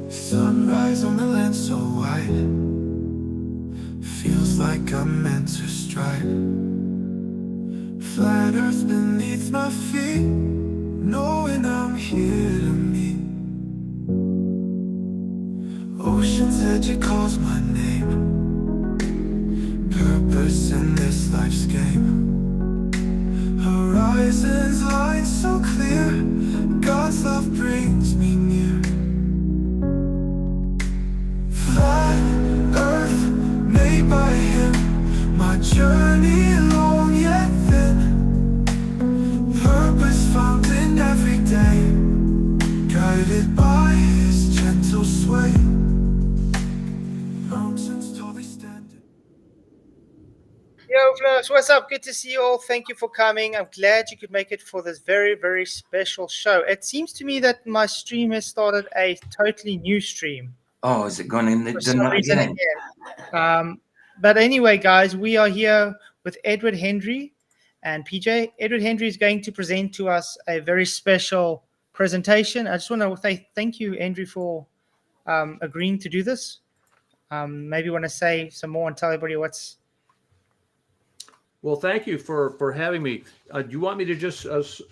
Sunrise on the land so white, feels like I'm meant to strike. Flat earth beneath my feet, knowing I'm here to meet. Ocean's edge, it calls my name, purpose in this life's game. Horizons line so clear, God's love brings me near. Flat earth made by him, my journey long yet thin. Purpose found in every day, guided by his gentle sway. Mountains tallly standing. Yo, Flows, what's up? Good to see you all. Thank you for coming. I'm glad you could make it for this very, very special show. It seems to me that my stream has started a totally new stream. Oh, is it gone in the For some reason again? But anyway, guys, we are here with Edward Hendrie and PJ. Edward Hendrie is going to present to us a very special presentation. I just want to say thank you, Hendrie, for agreeing to do this. Maybe you want to say some more and tell everybody what's... Well, thank you for having me. Do you want me to just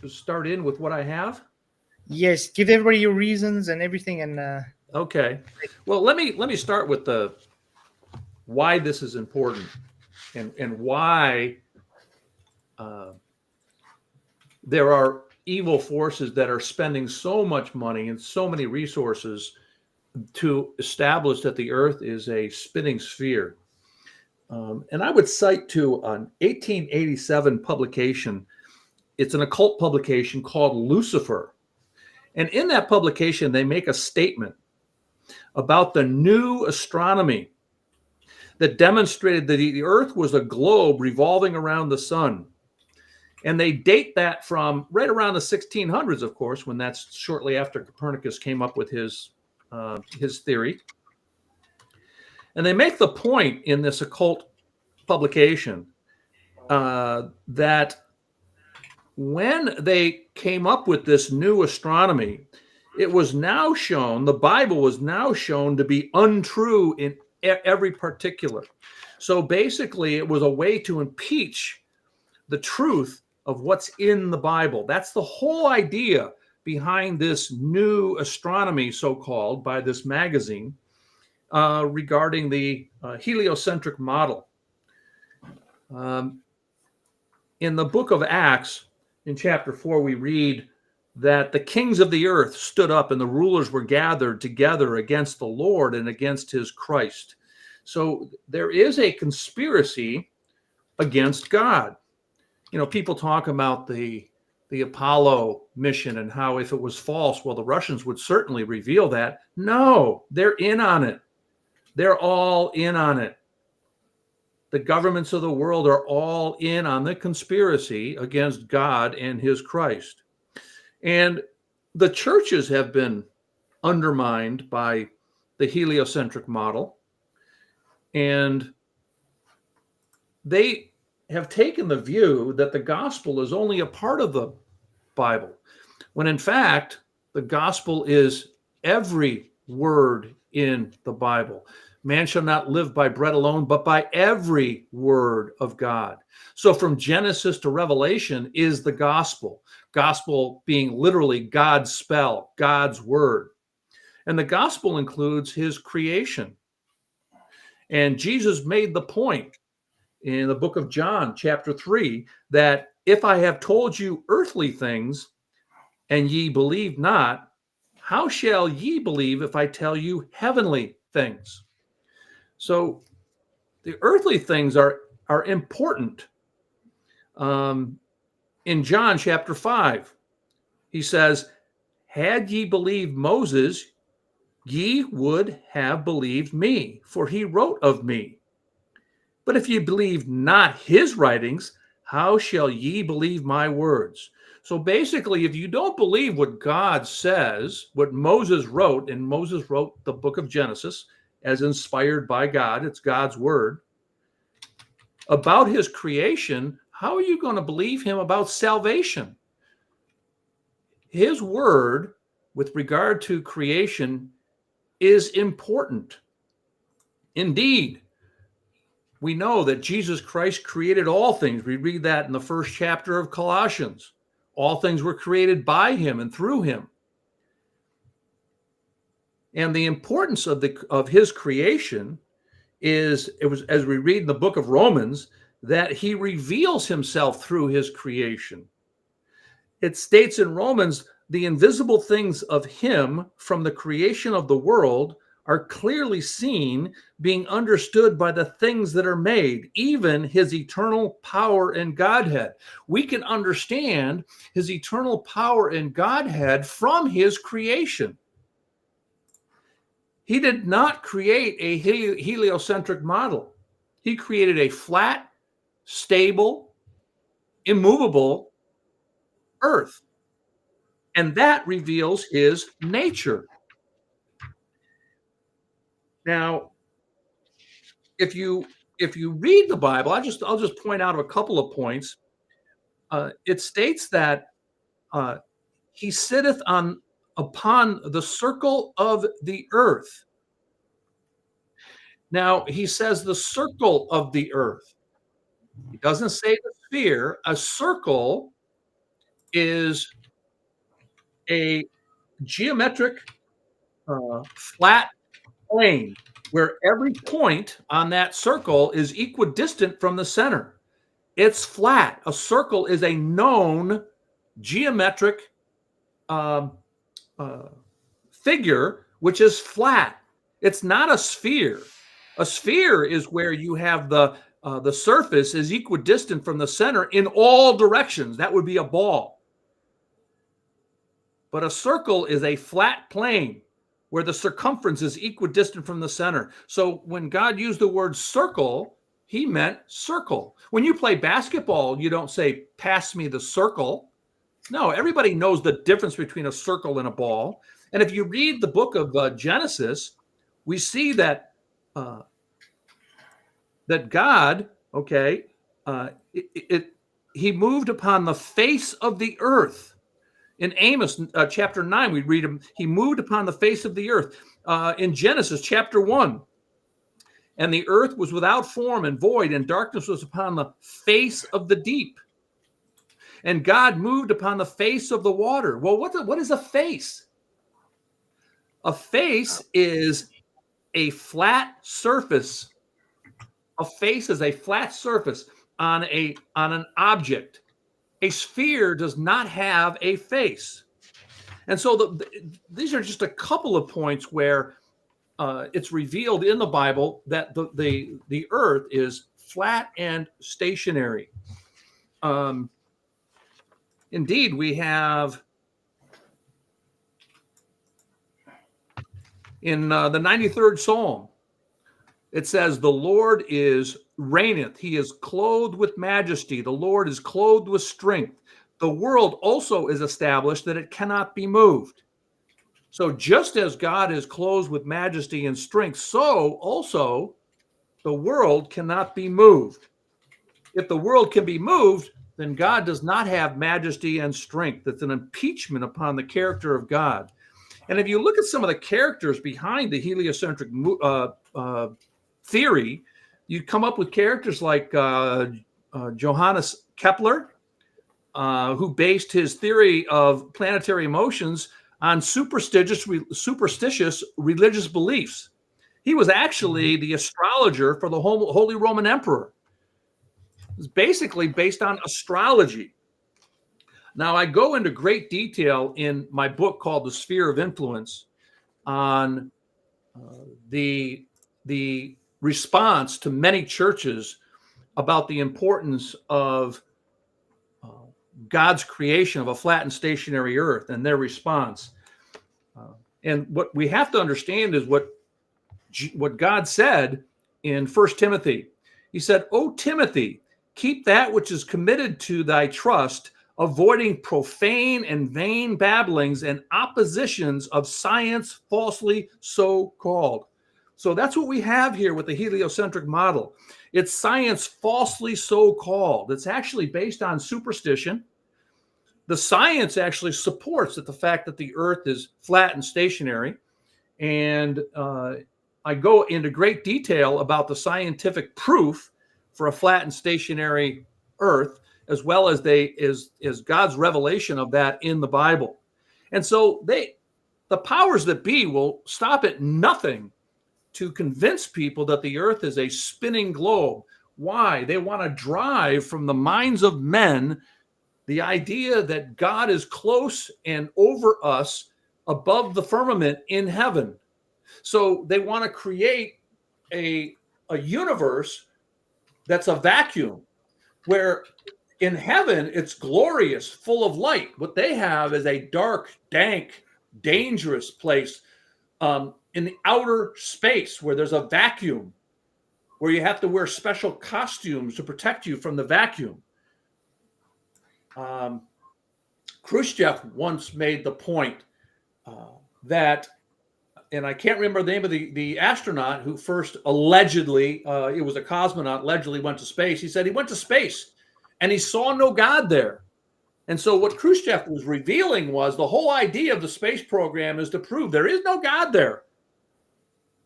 start in with what I have? Yes, give everybody your reasons and everything. And okay. Well, let me start with the why this is important and why there are evil forces that are spending so much money and so many resources to establish that the earth is a spinning sphere. And I would cite to an 1887 publication. It's an occult publication called Lucifer. And in that publication, they make a statement about the new astronomy that demonstrated that the earth was a globe revolving around the sun. And they date that from right around the 1600s, of course, when that's shortly after Copernicus came up with his theory. And they make the point in this occult publication that when they came up with this new astronomy, it was now shown, the Bible was now shown to be untrue in every particular. So basically, it was a way to impeach the truth of what's in the Bible. That's the whole idea behind this new astronomy, so-called, by this magazine, regarding the heliocentric model. In the book of Acts, in chapter 4, we read that the kings of the earth stood up and the rulers were gathered together against the Lord and against his Christ. So there is a conspiracy against God. You know, people talk about the Apollo mission and how if it was false, well, the Russians would certainly reveal that. No, they're in on it. They're all in on it. The governments of the world are all in on the conspiracy against God and his Christ. And the churches have been undermined by the heliocentric model. And they have taken the view that the gospel is only a part of the Bible, when in fact, the gospel is every word in the Bible. Man shall not live by bread alone, but by every word of God. So from Genesis to Revelation is the gospel. Gospel being literally God's spell, God's word. And the gospel includes his creation. And Jesus made the point in the book of John, chapter 3, that if I have told you earthly things and ye believe not, how shall ye believe if I tell you heavenly things? So the earthly things are important. In John chapter 5, he says, had ye believed Moses, ye would have believed me, for he wrote of me. But if ye believe not his writings, how shall ye believe my words? So basically, if you don't believe what God says, what Moses wrote, and Moses wrote the book of Genesis as inspired by God, it's God's word, about his creation, how are you going to believe him about salvation? His word with regard to creation is important. Indeed, we know that Jesus Christ created all things. We read that in the first chapter of Colossians. All things were created by him and through him. And the importance of his creation is, as we read in the book of Romans, that he reveals himself through his creation. It states in Romans, the invisible things of him from the creation of the world are clearly seen, being understood by the things that are made, even his eternal power and Godhead. We can understand his eternal power and Godhead from his creation. He did not create a heliocentric model. He created a flat, stable, immovable earth. And that reveals his nature. Now, if you read the Bible, I'll just point out a couple of points. It states that he sitteth upon the circle of the earth. Now, he says the circle of the earth. He doesn't say the sphere. A circle is a geometric flat plane where every point on that circle is equidistant from the center. It's flat. A circle is a known geometric figure which is flat. It's not a sphere. A sphere is where you have the surface is equidistant from the center in all directions. That would be a ball. But a circle is a flat plane where the circumference is equidistant from the center. So when God used the word circle, he meant circle. When you play basketball, you don't say, pass me the circle. No, everybody knows the difference between a circle and a ball. And if you read the book of Genesis, we see that that God, he moved upon the face of the earth. In Amos chapter 9, we read him, he moved upon the face of the earth. In Genesis chapter 1, and the earth was without form and void, and darkness was upon the face of the deep. And God moved upon the face of the water. Well, what is a face? A face is a flat surface. A face is a flat surface on an object. A sphere does not have a face. And so these are just a couple of points where it's revealed in the Bible that the earth is flat and stationary. Indeed, we have in the 93rd Psalm, it says, the Lord reigneth. He is clothed with majesty. The Lord is clothed with strength. The world also is established that it cannot be moved. So just as God is clothed with majesty and strength, so also the world cannot be moved. If the world can be moved, then God does not have majesty and strength. It's an impeachment upon the character of God. And if you look at some of the characters behind the heliocentric theory, you come up with characters like Johannes Kepler, who based his theory of planetary motions on superstitious religious beliefs. He was actually the astrologer for the Holy Roman Emperor. It was basically based on astrology. Now, I go into great detail in my book called The Sphere of Influence on the response to many churches about the importance of God's creation of a flat and stationary earth and their response. And what we have to understand is what God said in 1 Timothy. He said, O Timothy, keep that which is committed to thy trust, avoiding profane and vain babblings and oppositions of science falsely so called. So that's what we have here with the heliocentric model. It's science falsely so called. It's actually based on superstition. The science actually supports that the fact that the Earth is flat and stationary. And I go into great detail about the scientific proof for a flat and stationary Earth, as well as God's revelation of that in the Bible. And so the powers that be will stop at nothing to convince people that the Earth is a spinning globe. Why? They want to drive from the minds of men the idea that God is close and over us above the firmament in heaven. So they want to create a universe that's a vacuum, where in heaven it's glorious, full of light. What they have is a dark, dank, dangerous place in the outer space where there's a vacuum, where you have to wear special costumes to protect you from the vacuum. Khrushchev once made the point that, and I can't remember the name of the astronaut who first allegedly, it was a cosmonaut, allegedly went to space. He said he went to space and he saw no God there. And so what Khrushchev was revealing was the whole idea of the space program is to prove there is no God there.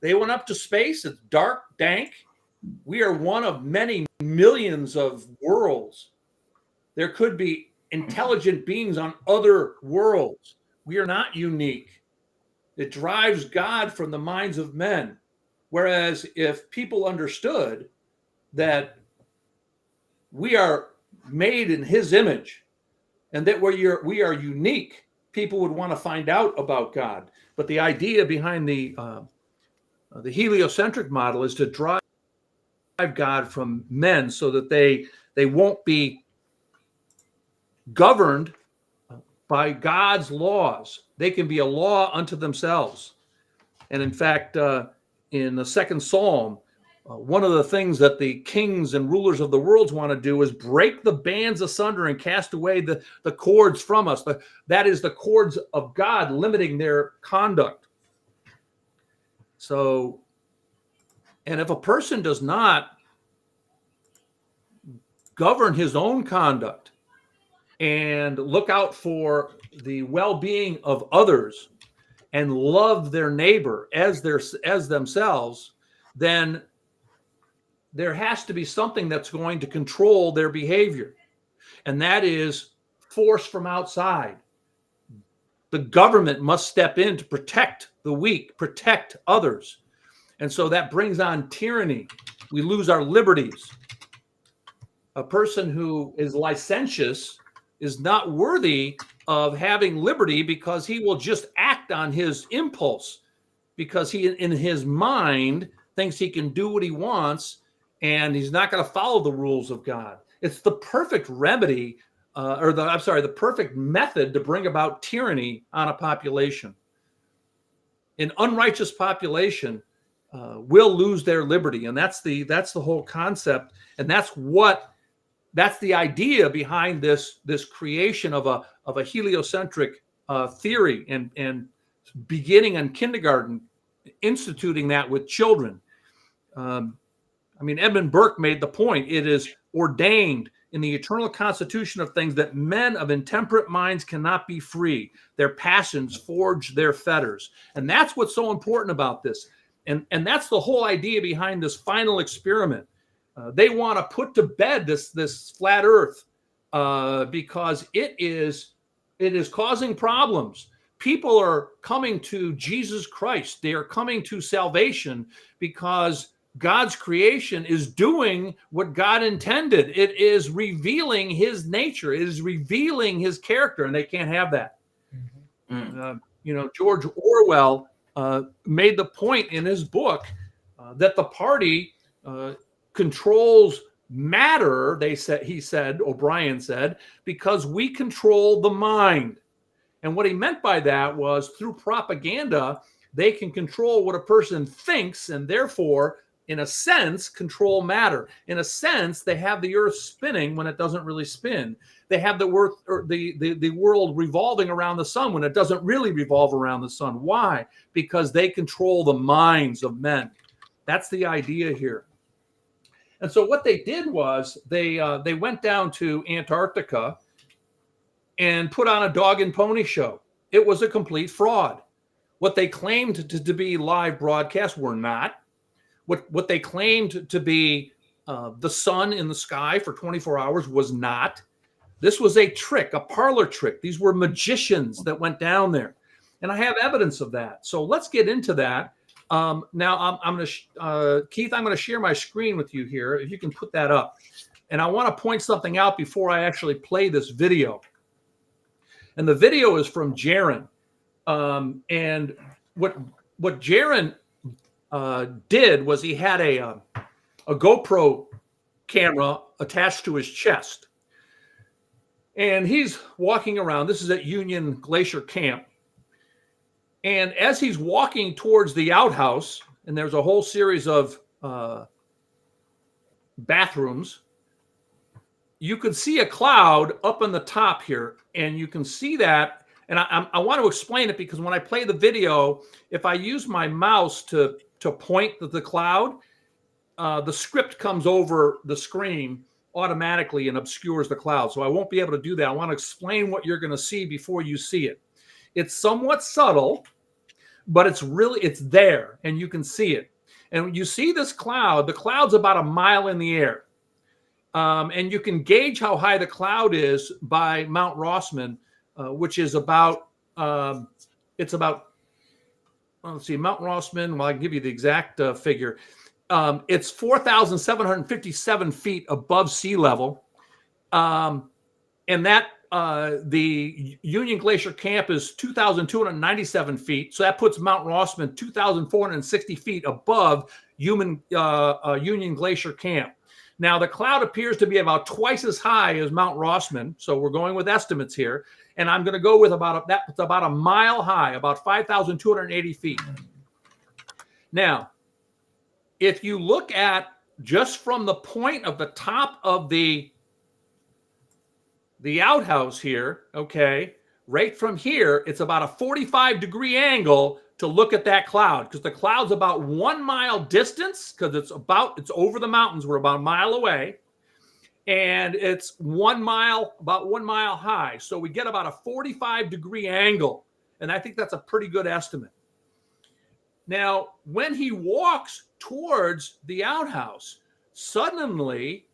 They went up to space. It's dark, dank. We are one of many millions of worlds. There could be intelligent beings on other worlds. We are not unique. It drives God from the minds of men. Whereas if people understood that we are made in his image and that we are unique, people would want to find out about God. But the idea behind the heliocentric model is to drive God from men so that they won't be governed by God's laws. They can be a law unto themselves. And in fact, in the second Psalm, one of the things that the kings and rulers of the world want to do is break the bands asunder and cast away the cords from us. That is the cords of God limiting their conduct. So, and if a person does not govern his own conduct and look out for the well-being of others and love their neighbor as themselves, then there has to be something that's going to control their behavior. And that is force from outside. The government must step in to protect the weak, protect others. And so that brings on tyranny. We lose our liberties. A person who is licentious is not worthy of having liberty because he will just act on his impulse, because he, in his mind, thinks he can do what he wants and he's not going to follow the rules of God. It's the perfect remedy, the perfect method to bring about tyranny on a population. An unrighteous population will lose their liberty, and that's the whole concept, and that's the idea behind this creation of a heliocentric theory, and beginning in kindergarten, instituting that with children. Edmund Burke made the point: it is ordained in the eternal constitution of things that men of intemperate minds cannot be free. Their passions forge their fetters. And that's what's so important about this. And that's the whole idea behind this final experiment. They want to put to bed this flat earth because it is causing problems. People are coming to Jesus Christ. They are coming to salvation because God's creation is doing what God intended. It is revealing his nature. It is revealing his character, and they can't have that. Mm-hmm. George Orwell made the point in his book that the party controls matter. O'Brien said, because we control the mind. And what he meant by that was, through propaganda, they can control what a person thinks, and therefore, in a sense, control matter. In a sense, they have the earth spinning when it doesn't really spin. They have the world revolving around the sun when it doesn't really revolve around the sun. Why? Because they control the minds of men. That's the idea here. And so what they did was they went down to Antarctica and put on a dog and pony show. It was a complete fraud. What they claimed to be live broadcasts were not. What they claimed to be the sun in the sky for 24 hours was not. This was a trick, a parlor trick. These were magicians that went down there. And I have evidence of that. So let's get into that. Now, I'm going to, Keith, I'm going to share my screen with you here. If you can put that up. And I want to point something out before I actually play this video. And the video is from Jaron. And what Jaron did was he had a GoPro camera attached to his chest. And he's walking around. This is at Union Glacier Camp. And as he's walking towards the outhouse, and there's a whole series of bathrooms, you can see a cloud up on the top here. And you can see that. And I want to explain it because when I play the video, if I use my mouse to point at the cloud, the script comes over the screen automatically and obscures the cloud. So I won't be able to do that. I want to explain what you're going to see before you see it. It's somewhat subtle, but it's there and you can see it. And when you see this cloud, the cloud's about a mile in the air. And you can gauge how high the cloud is by Mount Rossman, which is about, let's see, Mount Rossman, well, I can give you the exact figure. It's 4,757 feet above sea level. And that the Union Glacier Camp is 2,297 feet. So that puts Mount Rossman 2,460 feet above Union Glacier Camp. Now, the cloud appears to be about twice as high as Mount Rossman. So we're going with estimates here. And I'm going to go with about a mile high, about 5,280 feet. Now, if you look at just from the point of the top of the outhouse here, okay, right from here, it's about a 45-degree angle to look at that cloud because the cloud's about 1 mile distance because it's over the mountains. We're about a mile away. And it's about 1 mile high. So we get about a 45-degree angle. And I think that's a pretty good estimate. Now, when he walks towards the outhouse, suddenly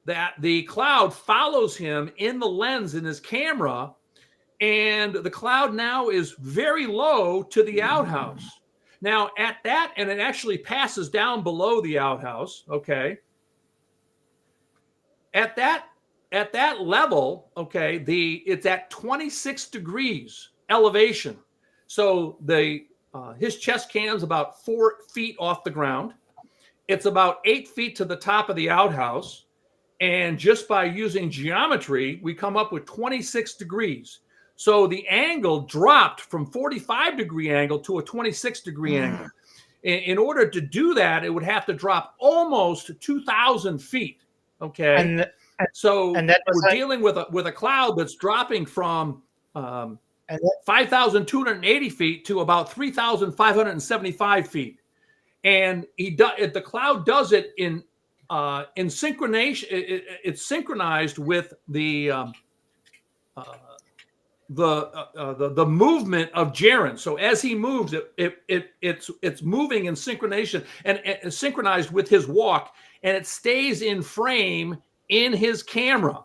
the cloud follows him in the lens in his camera. And the cloud now is very low to the outhouse. Now, at that, and it actually passes down below the outhouse, okay? At that level, okay, it's at 26 degrees elevation. So his chest can's about 4 feet off the ground. It's about 8 feet to the top of the outhouse. And just by using geometry, we come up with 26 degrees. So the angle dropped from 45-degree angle to a 26-degree angle. In order to do that, it would have to drop almost 2,000 feet. Okay, so we're dealing with a cloud that's dropping from 5,280 feet to about 3,575 feet, and the cloud does it in synchronization. It's synchronized with the movement of Jaron. So as he moves, it's moving in synchronization and synchronized with his walk, and it stays in frame in his camera.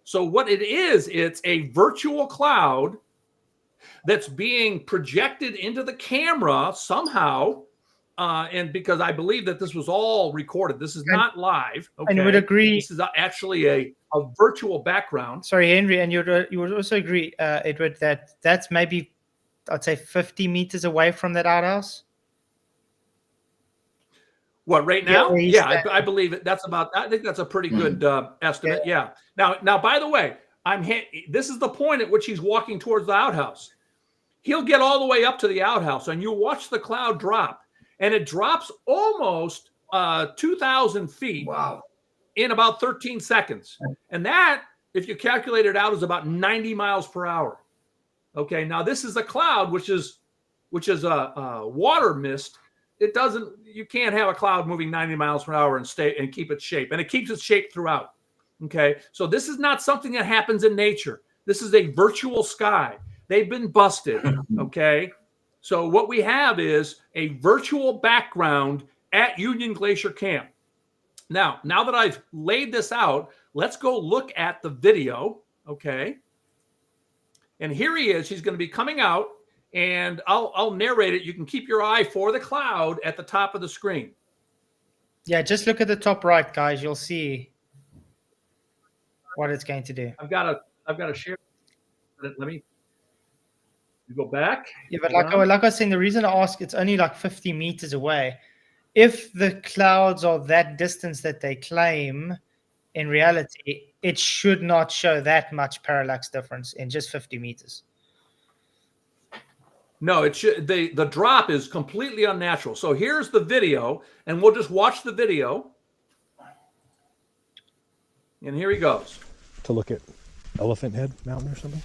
So what it is, it's a virtual cloud that's being projected into the camera somehow. And because I believe that this was all recorded, this is not live. Okay? And you would agree. This is actually a virtual background. Sorry, Henry, and you would also agree, Edward, that that's maybe, I'd say, 50 meters away from that outhouse. What, right now? Yeah, I believe it. I think that's a pretty good estimate. Yeah. Now, by the way, this is the point at which he's walking towards the outhouse. He'll get all the way up to the outhouse, and you'll watch the cloud drop, and it drops almost 2,000 feet. Wow. In about 13 seconds. And that, if you calculate it out, is about 90 miles per hour. Okay, now this is a cloud, which is a water mist. it doesn't. You can't have a cloud moving 90 miles per hour and keep its shape, and it keeps its shape throughout. Okay, so this is not something that happens in nature. This is a virtual sky. They've been busted. Okay, so what we have is a virtual background at Union Glacier Camp. Now that I've laid this out, let's go look at the video. Okay, and here he is. He's going to be coming out, and I'll narrate it. You can keep your eye for the cloud at the top of the screen. Yeah, just look at the top right, guys. You'll see what it's going to do. I've got to share. Let me go back. Yeah, but like I was saying, the reason I ask, it's only like 50 meters away. If the clouds are that distance that they claim, in reality, it should not show that much parallax difference in just 50 meters. No, it should. The drop is completely unnatural. So here's the video, and we'll just watch the video. And here he goes. To look at Elephant Head Mountain or something.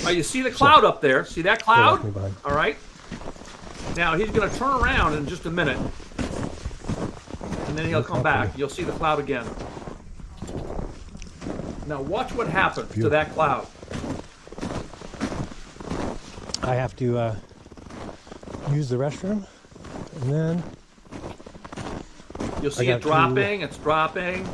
Oh, you see the cloud up there? See that cloud? Yeah, all right. Now he's going to turn around in just a minute, and then he'll come back. You'll see the cloud again. Now watch what happens to that cloud. I have to use the restroom, and then you'll see it dropping. It's dropping.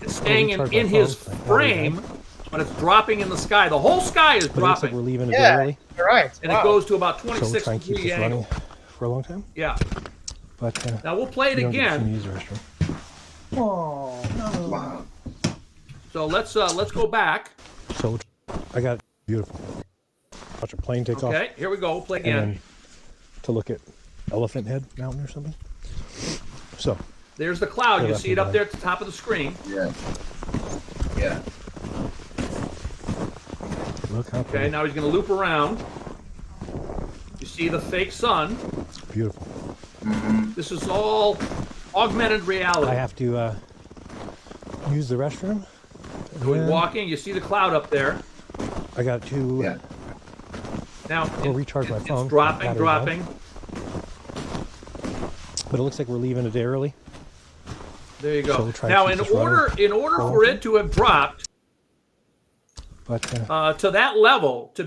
It's staying in his frame, but it's dropping in the sky. The whole sky is dropping. Like we're leaving a bit early. You're right. And it goes to about 26 so we'll try and keep this running for a long time. Yeah. But now we'll play it again. Use the restroom. Oh no! Wow. So let's go back. So I got beautiful. Watch a plane take off. Okay, here we go. We'll play again. And then to look at Elephant Head Mountain or something. So there's the cloud. You see it up there at the top of the screen. Yeah. Yeah. Look how okay, now he's going to loop around. You see the fake sun. Beautiful. Mm-hmm. This is all augmented reality. I have to use the restroom. So he's walking. You see the cloud up there. I got to now recharge my phone. It's dropping. But it looks like we're leaving a day early. There you go. So now, in order for it to have dropped to that level, to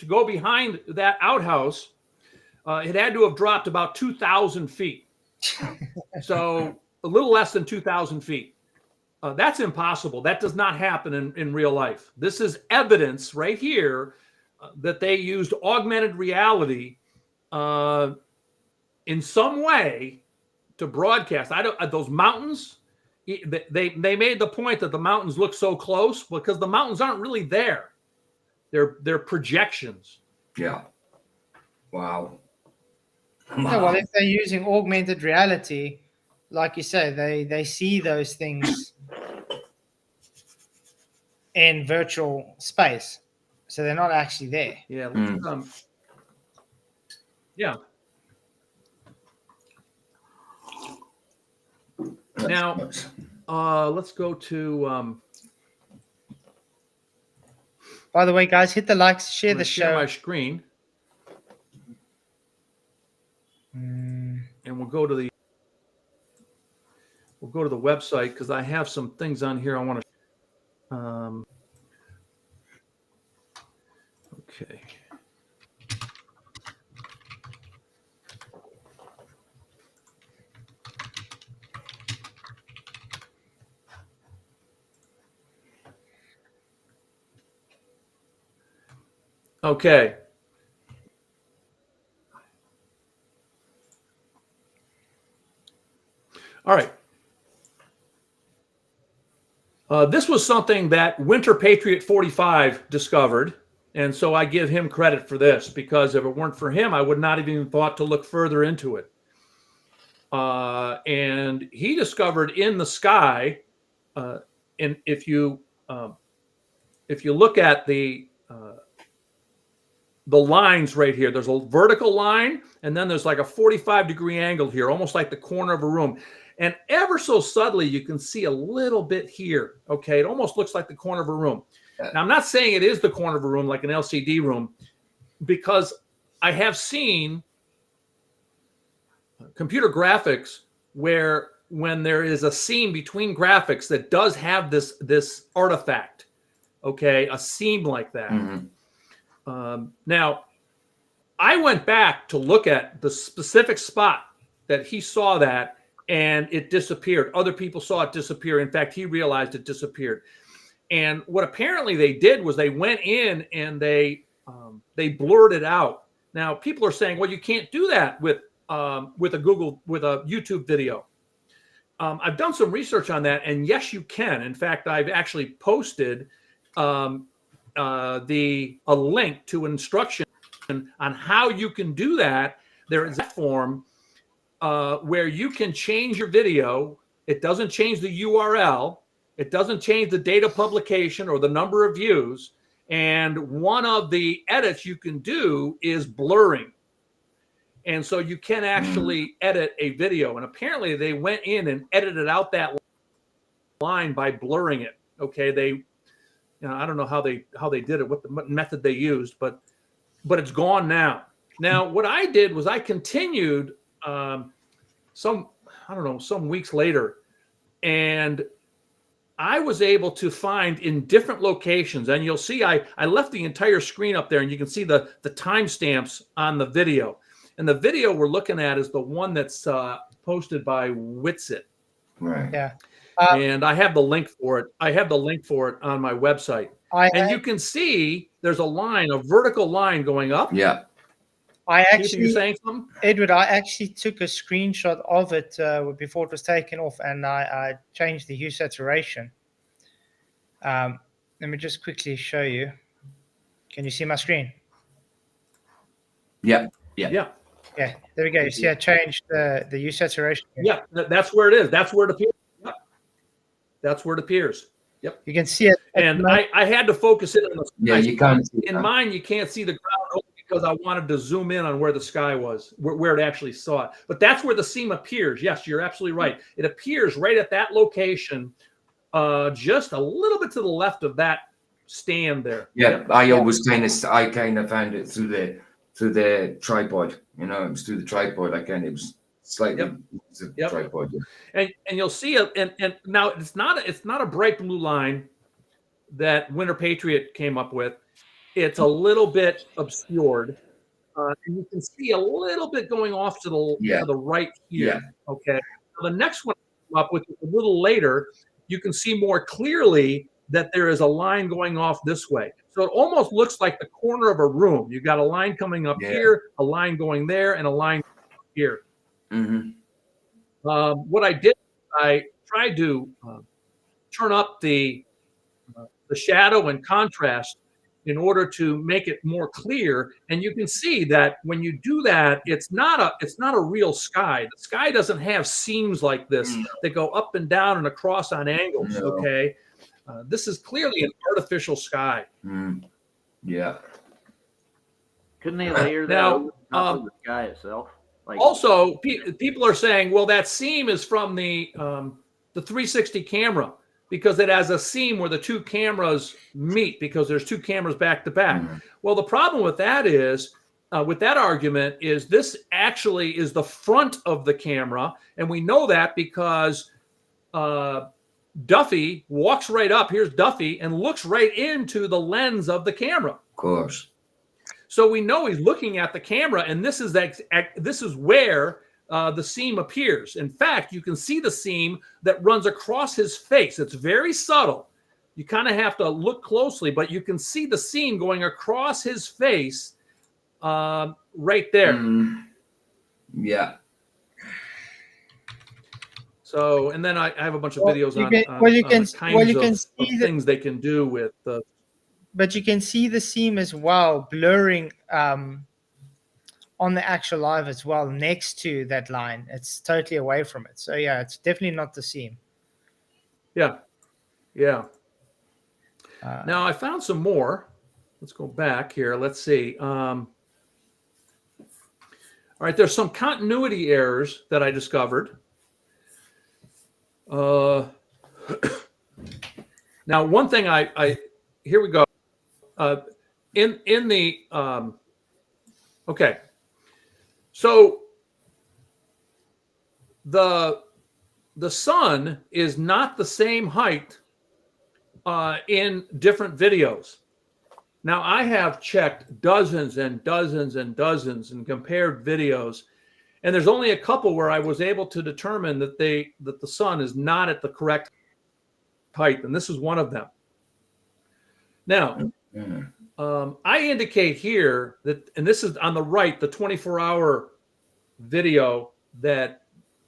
go behind that outhouse, it had to have dropped about 2,000 feet. So a little less than 2,000 feet. That's impossible. That does not happen in real life. This is evidence right here that they used augmented reality in some way to broadcast. Those mountains, they made the point that the mountains look so close because the mountains aren't really there. They're projections. Yeah. Wow. Yeah, well, if they're using augmented reality, like you say, they see those things in virtual space, so they're not actually there. Yeah. Yeah. Now, let's go to. By the way, guys, hit the likes, share the show. My screen, and we'll go to the website because I have some things on here I want to. Okay. Okay. All right. This was something that Winter Patriot 45 discovered, and so I give him credit for this because if it weren't for him, I would not have even thought to look further into it. And he discovered in the sky, and if you look at the lines right here, there's a vertical line, and then there's like a 45-degree angle here, almost like the corner of a room. And ever so subtly, you can see a little bit here. Okay, it almost looks like the corner of a room. Now, I'm not saying it is the corner of a room, like an LCD room, because I have seen computer graphics where when there is a seam between graphics that does have this artifact, okay, a seam like that. Now, I went back to look at the specific spot that he saw that, and it disappeared. Other people saw it disappear. In fact, he realized it disappeared. And what apparently they did was they went in and they blurred it out. Now, people are saying, well, you can't do that with a YouTube video. I've done some research on that, and yes, you can. In fact, I've actually posted a link to instruction on how you can do that. There is a form where you can change your video. It doesn't change the URL. It doesn't change the date of publication or the number of views. And one of the edits you can do is blurring. And so you can actually edit a video. And apparently they went in and edited out that line by blurring it. Okay, I don't know how they did it, what method they used, but it's gone now. Now, what I did was I continued some weeks later, and I was able to find in different locations, and you'll see I left the entire screen up there, and you can see the timestamps on the video. And the video we're looking at is the one that's posted by Witsit. Right. Yeah. And I have the link for it. I have the link for it on my website. You can see there's a vertical line going up. Yeah. You saying something? Edward, I actually took a screenshot of it before it was taken off, and I changed the hue saturation. Let me just quickly show you. Can you see my screen? Yeah. Yeah, there we go. You see I changed the hue saturation. Yeah, that's where it is. That's where it appears. Yep. That's where it appears. Yep. You can see it. And I had to focus it on the sky. Yeah, you can't see in mine, you can't see the ground only because I wanted to zoom in on where the sky was, where it actually saw it. But that's where the seam appears. Yes, you're absolutely right. It appears right at that location, just a little bit to the left of that stand there. Yeah, yep. I kind of found it through the tripod. You know, it was through the tripod. It was slightly tripod. Yeah. And you'll see it. And now it's not a bright blue line that Winter Patriot came up with. It's a little bit obscured, and you can see a little bit going off to the right here. Yeah. Okay. So the next one I came up with a little later, you can see more clearly that there is a line going off this way. So it almost looks like the corner of a room. You got a line coming up here, a line going there, and a line here. What I did, I tried to turn up the shadow and contrast in order to make it more clear. And you can see that when you do that, it's not a real sky. The sky doesn't have seams like this that go up and down and across on angles. No. Okay. This is clearly an artificial sky. Yeah. Couldn't they layer that over top of the sky itself? Also, people are saying, well, that seam is from the 360 camera because it has a seam where the two cameras meet because there's two cameras back to back. Well, the problem with that is, with that argument, is this actually is the front of the camera, and we know that because Duffy walks right up. Here's Duffy and looks right into the lens of the camera. Of course. So we know he's looking at the camera, and this is where the seam appears. In fact, you can see the seam that runs across his face. It's very subtle. You kind of have to look closely, but you can see the seam going across his face right there. Yeah. So, and then I have a bunch of videos on things they can do with the. But you can see the seam as well, blurring on the actual live as well, next to that line. It's totally away from it. So yeah, it's definitely not the seam. Yeah. Now I found some more. Let's go back here. Let's see. All right, there's some continuity errors that I discovered. Now, one thing here we go. In the okay, so the sun is not the same height in different videos. Now, I have checked dozens and dozens and dozens and compared videos, and there's only a couple where I was able to determine that the sun is not at the correct height, and this is one of them. Now, I indicate here that, and this is on the right, the 24-hour video that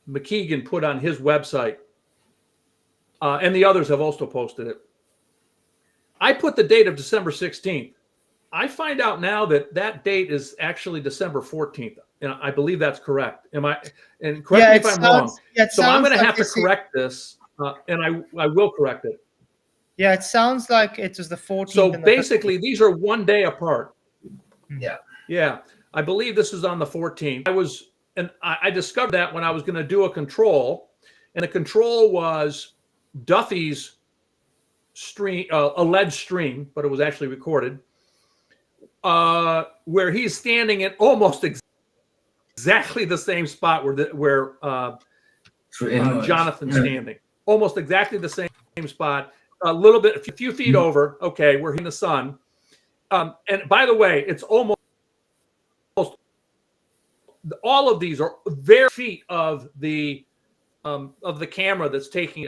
McKeegan put on his website, and the others have also posted it. I put the date of December 16th. I find out now that that date is actually December 14th. And I believe that's correct. And correct me if I'm wrong. So I'm going to have to correct this, and I will correct it. Yeah, it sounds like it was the 14th. So basically, these are 1 day apart. Yeah. Yeah. I believe this is on the 14th. I discovered that when I was going to do a control, and the control was Duffy's stream, alleged stream, but it was actually recorded, where he's standing at almost exactly the same spot where Jonathan's standing. Almost exactly the same spot. A few feet over. Okay, we're in the sun. And by the way, it's almost all of these are very feet of the camera that's taking.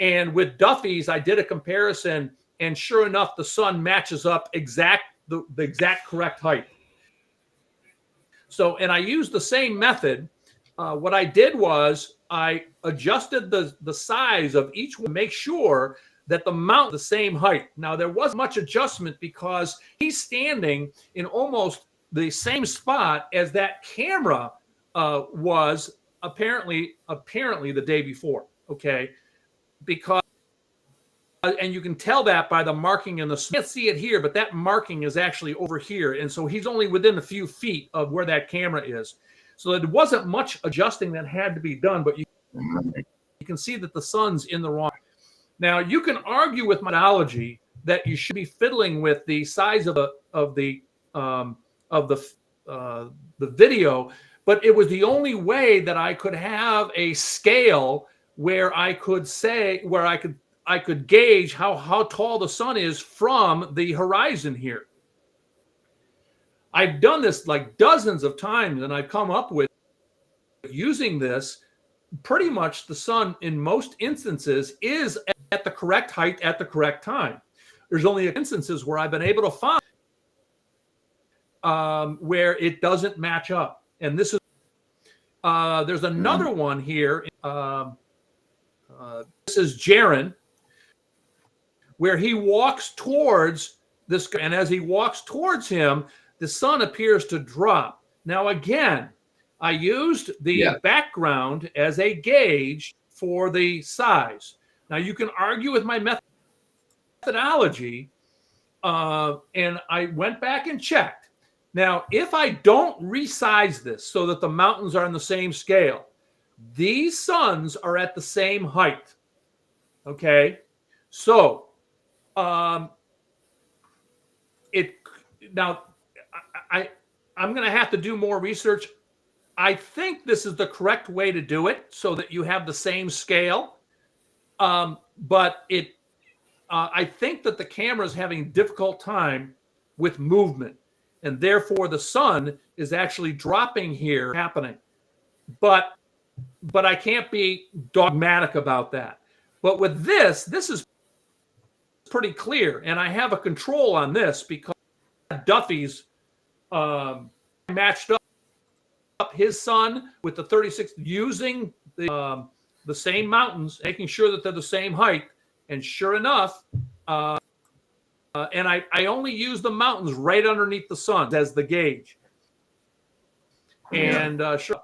And with Duffy's, I did a comparison, and sure enough, the sun matches up the exact correct height. So, and I used the same method. What I did was I adjusted the size of each one to make sure that the mountain the same height. Now, there wasn't much adjustment because he's standing in almost the same spot as that camera was apparently the day before. Okay, because and you can tell that by the marking in the. You can't see it here, but that marking is actually over here, and so he's only within a few feet of where that camera is. So there wasn't much adjusting that had to be done, but you can see that the sun's in the wrong. Now, you can argue with methodology that you should be fiddling with the size of the video, but it was the only way that I could have a scale where I could gauge how tall the sun is from the horizon here. I've done this like dozens of times, and I've come up with using this. Pretty much the sun in most instances is at the correct height at the correct time. There's only instances where I've been able to find where it doesn't match up. And this is there's another one here. This is Jaron, where he walks towards this, and as he walks towards him, the sun appears to drop. Now, again, I used the background as a gauge for the size. Now, you can argue with my methodology, and I went back and checked. Now, if I don't resize this so that the mountains are on the same scale, these suns are at the same height. Okay? So, I'm going to have to do more research. I think this is the correct way to do it so that you have the same scale. But I think that the camera is having a difficult time with movement, and therefore the sun is actually dropping here happening. But I can't be dogmatic about that. But with this is pretty clear, and I have a control on this because Duffy's matched up his sun with the 36 using the same mountains, making sure that they're the same height. And sure enough, and I only use the mountains right underneath the sun as the gauge. And sure.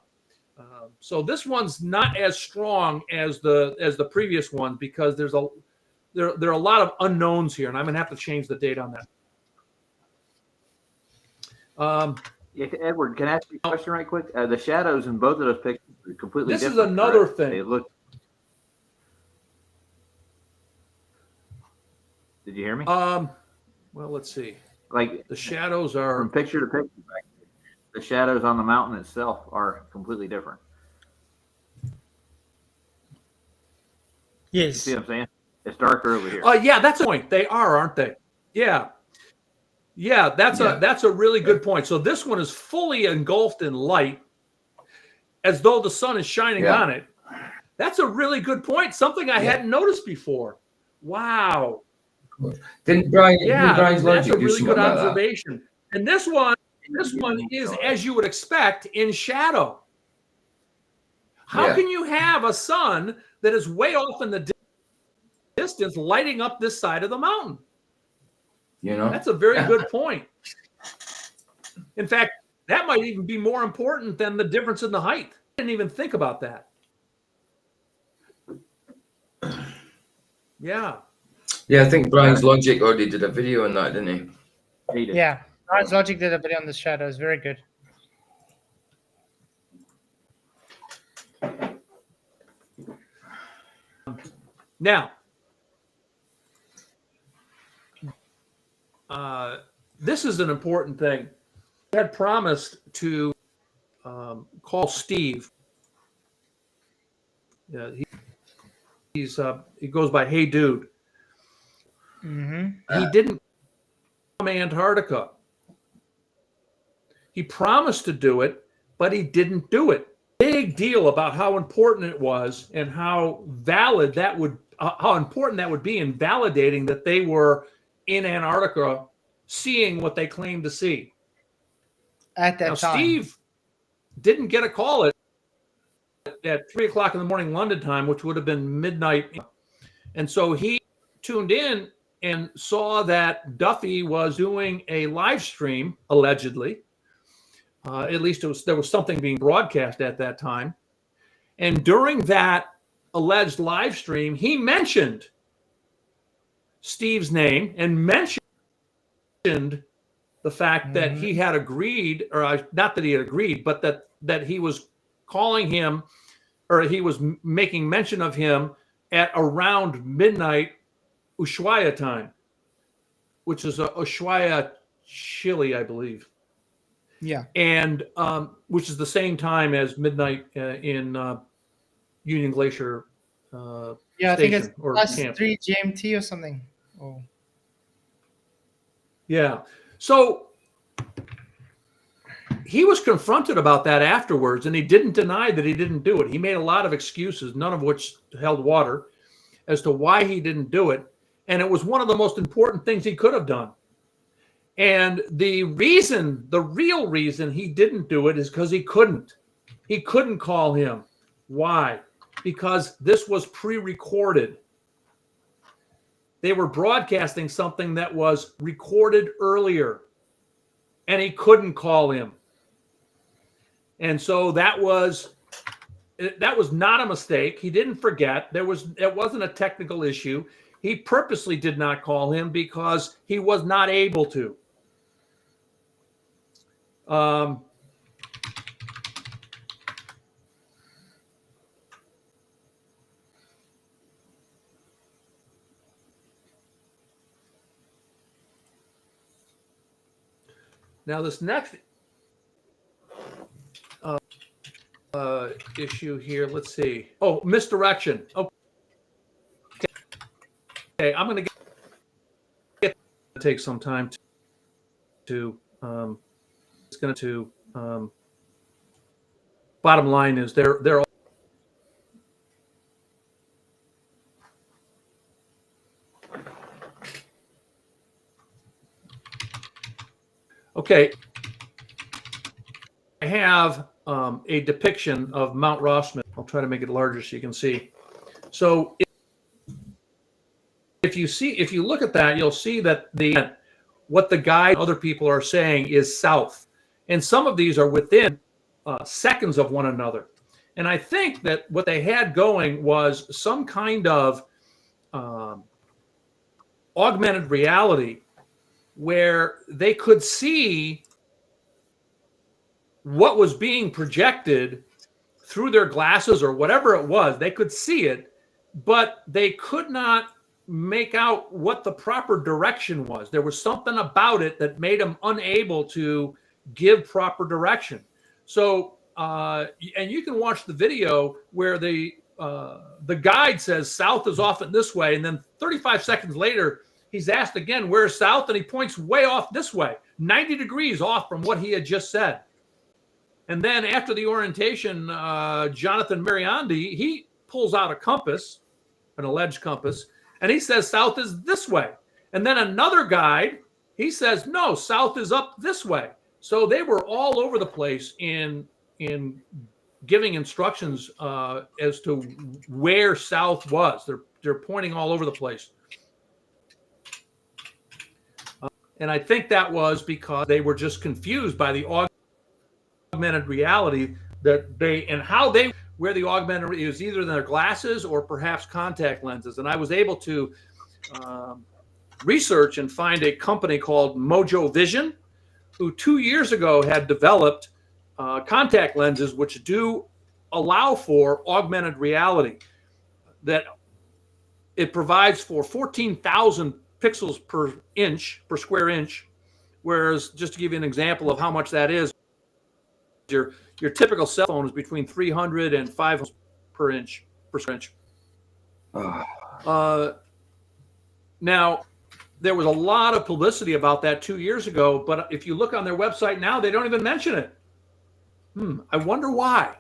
So this one's not as strong as the previous one because there are a lot of unknowns here, and I'm going to have to change the date on that. Edward, can I ask you a question right quick? The shadows in both of those pictures are completely different. This is another thing. They look. Did you hear me? Well, let's see. Like the shadows are from picture to picture. The shadows on the mountain itself are completely different. Yes. See what I'm saying? It's darker over here. Yeah, that's a point. They are, aren't they? Yeah. Yeah, that's a really good point. So this one is fully engulfed in light, as though the sun is shining on it. That's a really good point. Something I hadn't noticed before. Wow. Didn't Brian's that's logic a really good like observation. And this one is, as you would expect, in shadow. How can you have a sun that is way off in the distance lighting up this side of the mountain? You know, that's a very good point. In fact, that might even be more important than the difference in the height. I didn't even think about that. Yeah. Yeah, I think Brian's Logic already did a video on that, didn't he? He did. Yeah, Brian's Logic did a video on the shadows. Very good. Now, this is an important thing. I had promised to call Steve. Yeah, he goes by Hey Dude. He didn't come to Antarctica. He promised to do it, but he didn't do it. Big deal about how important it was and how valid that would, how important that would be in validating that they were in Antarctica, seeing what they claimed to see. At that time, Steve didn't get a call at 3 o'clock in the morning London time, which would have been midnight, and so he tuned in and saw that Duffy was doing a live stream, allegedly. At least there was something being broadcast at that time. And during that alleged live stream, he mentioned Steve's name and mentioned the fact that he had agreed, or not that he had agreed, but that he was calling him, or he was making mention of him at around midnight Ushuaia time, which is Ushuaia, Chile, I believe. Yeah. And which is the same time as midnight in Union Glacier I think it's plus camp. 3 GMT or something. Oh. Yeah. So he was confronted about that afterwards, and he didn't deny that he didn't do it. He made a lot of excuses, none of which held water, as to why he didn't do it. And it was one of the most important things he could have done. And the real reason he didn't do it is because he couldn't. He couldn't call him. Why? Because this was pre-recorded. They were broadcasting something that was recorded earlier, and he couldn't call him. And so that was not a mistake. He didn't forget. It wasn't a technical issue. He purposely did not call him because he was not able to. Now this next issue here, let's see. Oh, misdirection. Okay, I'm going to take some time to it's going to bottom line is they're all okay. I have a depiction of Mount Rossman. I'll try to make it larger so you can see. So if you look at that, you'll see that what the guide other people are saying is south, and some of these are within seconds of one another. And I think that what they had going was some kind of augmented reality where they could see what was being projected through their glasses or whatever it was. They could see it, but they could not make out what the proper direction was. There was something about it that made them unable to give proper direction. So, and you can watch the video where the the guide says south is often this way, and then 35 seconds later, he's asked again, where's south? And he points way off this way, 90 degrees off from what he had just said. And then after the orientation, Jonathan Mariandi, he pulls out a compass, an alleged compass, and he says south is this way. And then another guide, he says, no, south is up this way. So they were all over the place in giving instructions as to where south was. They're pointing all over the place. And I think that was because they were just confused by the augmented reality that where the augmented is either in their glasses or perhaps contact lenses. And I was able to research and find a company called Mojo Vision, who 2 years ago had developed contact lenses which do allow for augmented reality. That it provides for 14,000 pixels per square inch, whereas just to give you an example of how much that is, your typical cell phone is between 300 and 500 per square inch. Now, there was a lot of publicity about that 2 years ago, but if you look on their website now, they don't even mention it. I wonder why.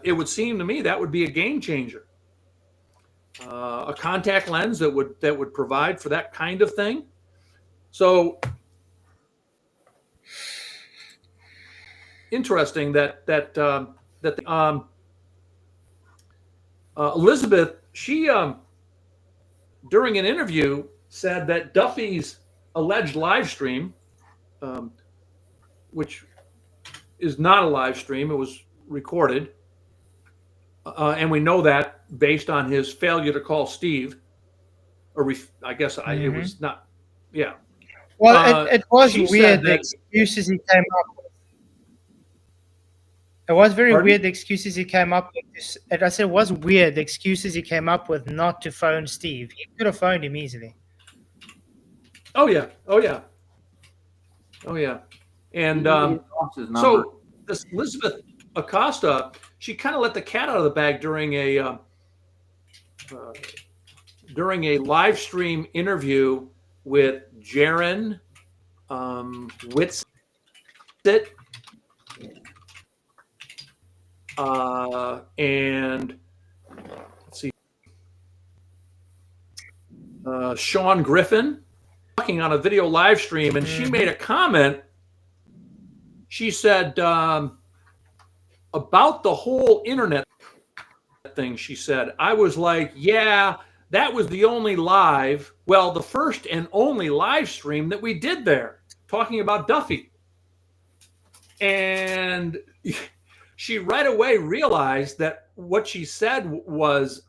It would seem to me that would be a game changer. A contact lens that would provide for that kind of thing. So interesting that Elizabeth, she during an interview said that Duffy's alleged live stream, which is not a live stream, it was recorded, and we know that based on his failure to call Steve, or I guess it was not, yeah. Well, it was weird the excuses he came up with. It was very weird the excuses he came up with. And I said it was weird the excuses he came up with not to phone Steve. He could have phoned him easily. Oh yeah. And so this Elizabeth Acosta, she kind of let the cat out of the bag during a live stream interview with Jaron Whitsitt, and let's see, Sean Griffin, talking on a video live stream, and she made a comment. She said about the whole internet thing, she said, I was like, yeah, that was the only the first and only live stream that we did there, talking about Duffy. And she right away realized that what she said was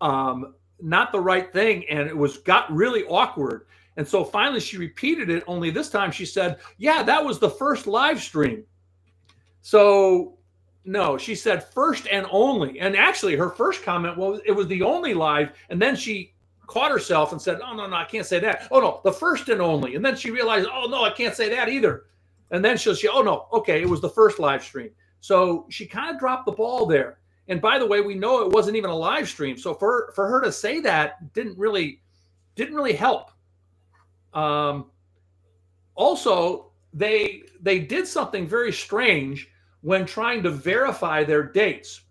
not the right thing, and it got really awkward. And so finally she repeated it, only this time she said, yeah, that was the first live stream. So no, she said first and only. And actually her first comment was it was the only live, and then she caught herself and said, oh, no, I can't say that. Oh, no, the first and only. And then she realized, oh, no, I can't say that either. And then oh, no, okay, it was the first live stream. So she kind of dropped the ball there. And by the way, we know it wasn't even a live stream. So for her to say that didn't really help. Also, they did something very strange when trying to verify their dates.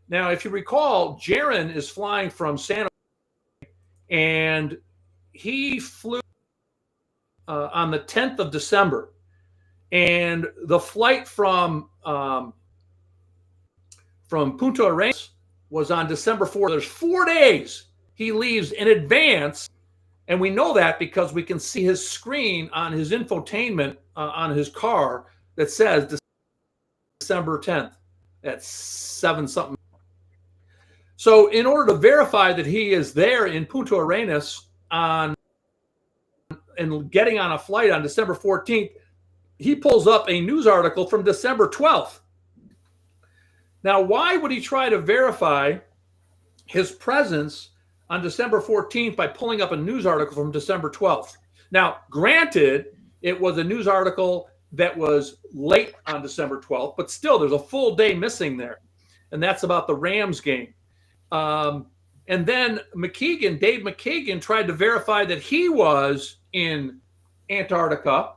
Now, if you recall, Jaron is flying from San Jose, and he flew on the 10th of December. And the flight from Punta Arenas was on December 4th. There's 4 days he leaves in advance. And we know that because we can see his screen on his infotainment on his car that says December 10th at 7 something. So in order to verify that he is there in Punta Arenas and getting on a flight on December 14th, he pulls up a news article from December 12th. Now, why would he try to verify his presence on December 14th by pulling up a news article from December 12th? Now, granted, it was a news article that was late on December 12th, but still there's a full day missing there. and that's about the Rams game. And then Dave McKeegan, tried to verify that he was in Antarctica.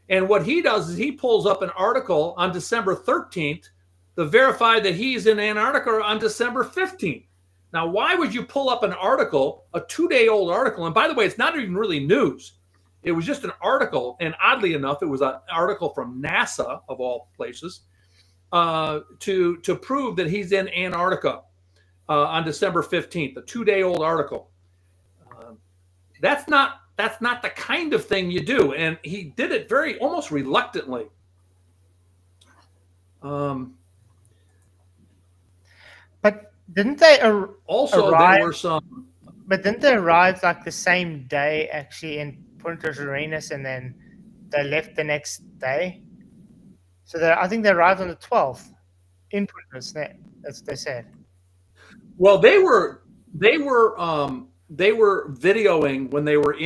And what he does is he pulls up an article on December 13th to verify that he's in Antarctica on December 15th. Now, why would you pull up an article, a 2-day-old article? And by the way, it's not even really news. It was just an article. And oddly enough, it was an article from NASA, of all places, to prove that he's in Antarctica on December 15th, a 2-day-old article. That's not the kind of thing you do. And he did it almost reluctantly. But didn't they also arrive? There were some. But didn't they arrive like the same day actually in Punta Arenas, and then they left the next day? So I think they arrived on the 12th in Punta Arenas. That's what they said. Well, they were videoing when they were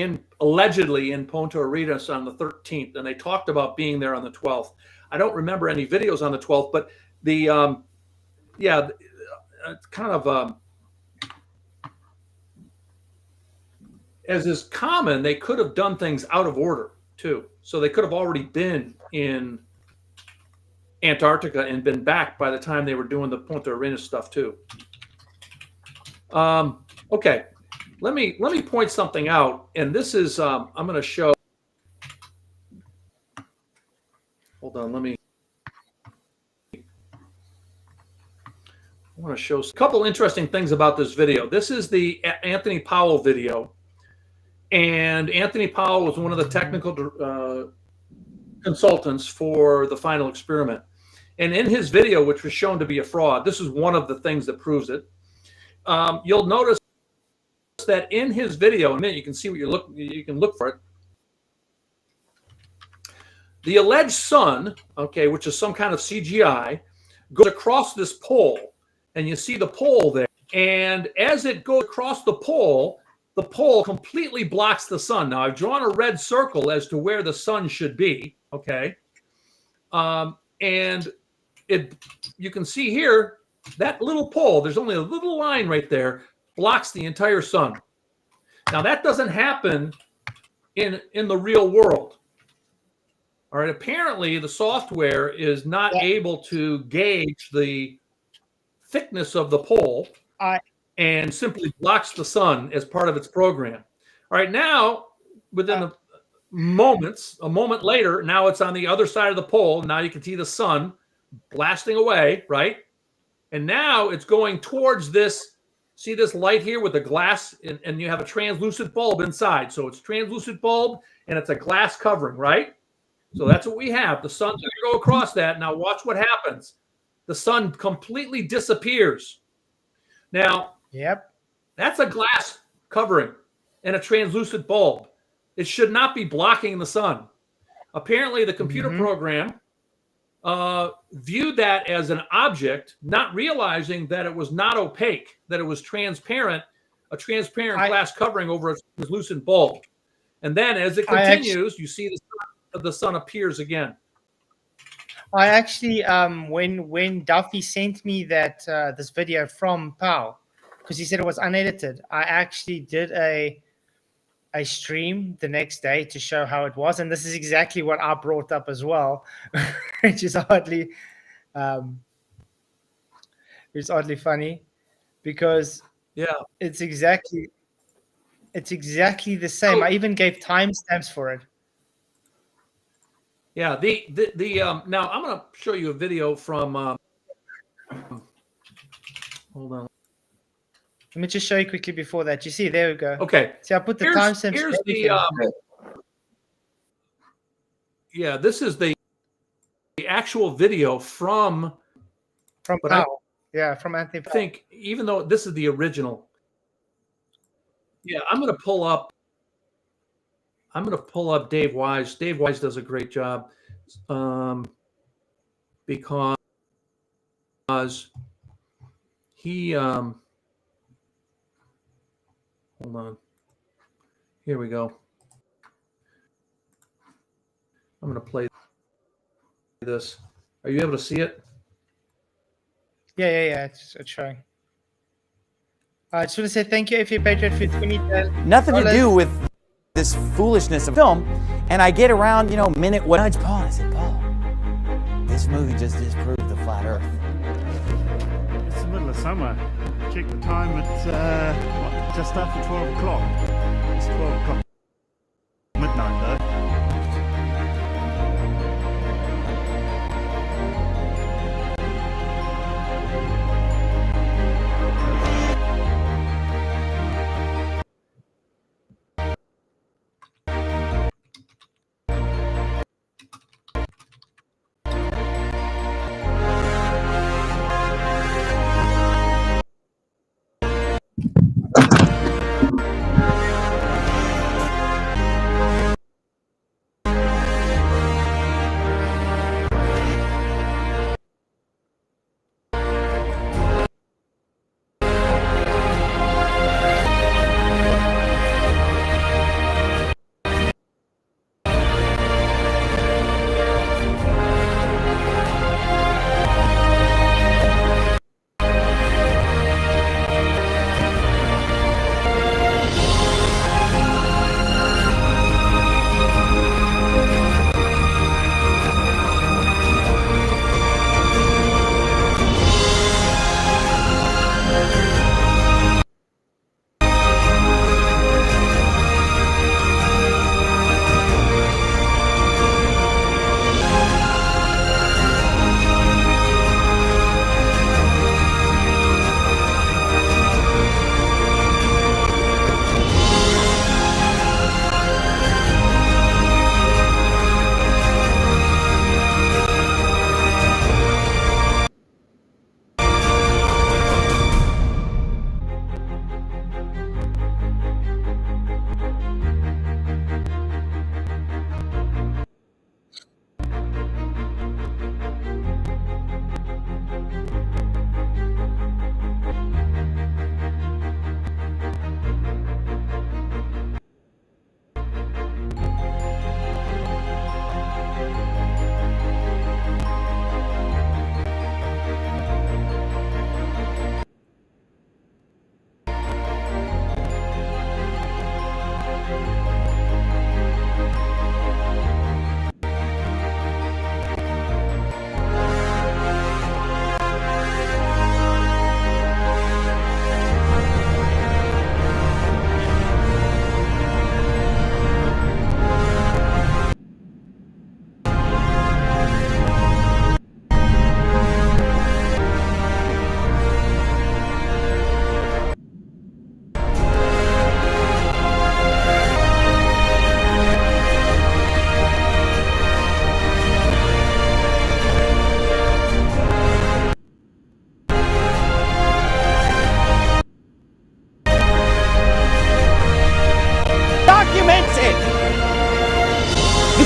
allegedly in Punta Arenas on the 13th, and they talked about being there on the 12th. I don't remember any videos on the 12th, but it's kind of as is common, they could have done things out of order too. So they could have already been in Antarctica and been back by the time they were doing the Punta Arenas stuff too. Okay, let me point something out, and this is I'm going to show. Hold on, I want to show a couple interesting things about this video. This is the Anthony Powell video, and Anthony Powell was one of the technical consultants for the final experiment. And in his video, which was shown to be a fraud, this is one of the things that proves it. You'll notice that in his video, in a minute you can see what you can look for it. The alleged sun, okay, which is some kind of CGI, goes across this pole, and you see the pole there. And as it goes across the pole completely blocks the sun. Now, I've drawn a red circle as to where the sun should be, okay? And you can see here, that little pole, there's only a little line right there, blocks the entire sun. Now, that doesn't happen in the real world. All right, apparently the software is not able to gauge the thickness of the pole and simply blocks the sun as part of its program. All right, now, within a moment later, now it's on the other side of the pole. Now you can see the sun blasting away, right? And now it's going towards this. See this light here with the glass, and you have a translucent bulb inside. So it's translucent bulb, and it's a glass covering, right? So that's what we have. The sun's going to go across that. Now watch what happens. The sun completely disappears. Now, that's a glass covering and a translucent bulb. It should not be blocking the sun. Apparently, the computer program viewed that as an object, not realizing that it was not opaque, that it was transparent, a transparent glass covering over a translucent bulb. And then as it continues, you see the sun appears again. I actually, when Duffy sent me that this video from Powell, because he said it was unedited, I actually did a stream the next day to show how it was, and this is exactly what I brought up as well, which is oddly funny, because it's exactly the same. I even gave timestamps for it. Yeah, now I'm going to show you a video from. Hold on. Let me just show you quickly before that. You see, there we go. Okay. See, I put the timestamps. Here's this is the actual video from Powell. From Anthony Powell. I think even though this is the original. Yeah, I'm going to pull up Dave Wise. Dave Wise does a great job because he hold on. Here we go. I'm going to play this. Are you able to see it? Yeah. It's showing. I just want to say thank you, FA Patriot, for $20. Nothing to do with this foolishness of film. And I get around, minute one. I nudge Paul. I said, Paul, this movie just disproved the flat Earth. It's the middle of summer. Check the time. It's just after 12 o'clock. It's 12 o'clock. Midnight though.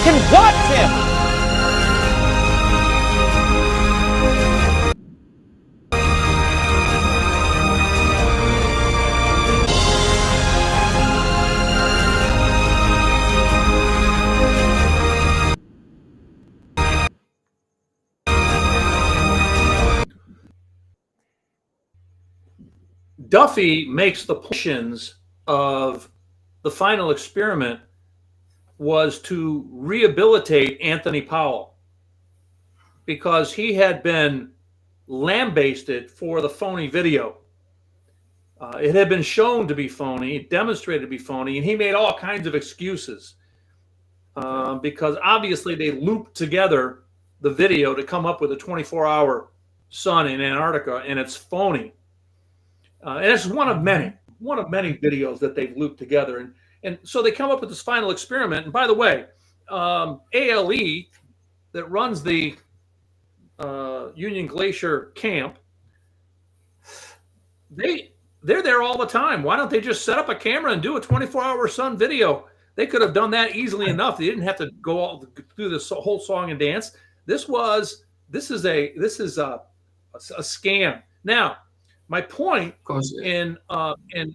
can watch him. Duffy makes the portions of the final experiment was to rehabilitate Anthony Powell because he had been lambasted for the phony video. It had been shown to be phony, demonstrated to be phony, and he made all kinds of excuses because obviously they looped together the video to come up with a 24-hour sun in Antarctica, and it's phony. And it's one of many videos that they've looped together. And so they come up with this final experiment. And by the way, ALE that runs the Union Glacier camp, they're there all the time. Why don't they just set up a camera and do a 24-hour sun video? They could have done that easily enough. They didn't have to go all through this whole song and dance. This is a scam. Now, my point in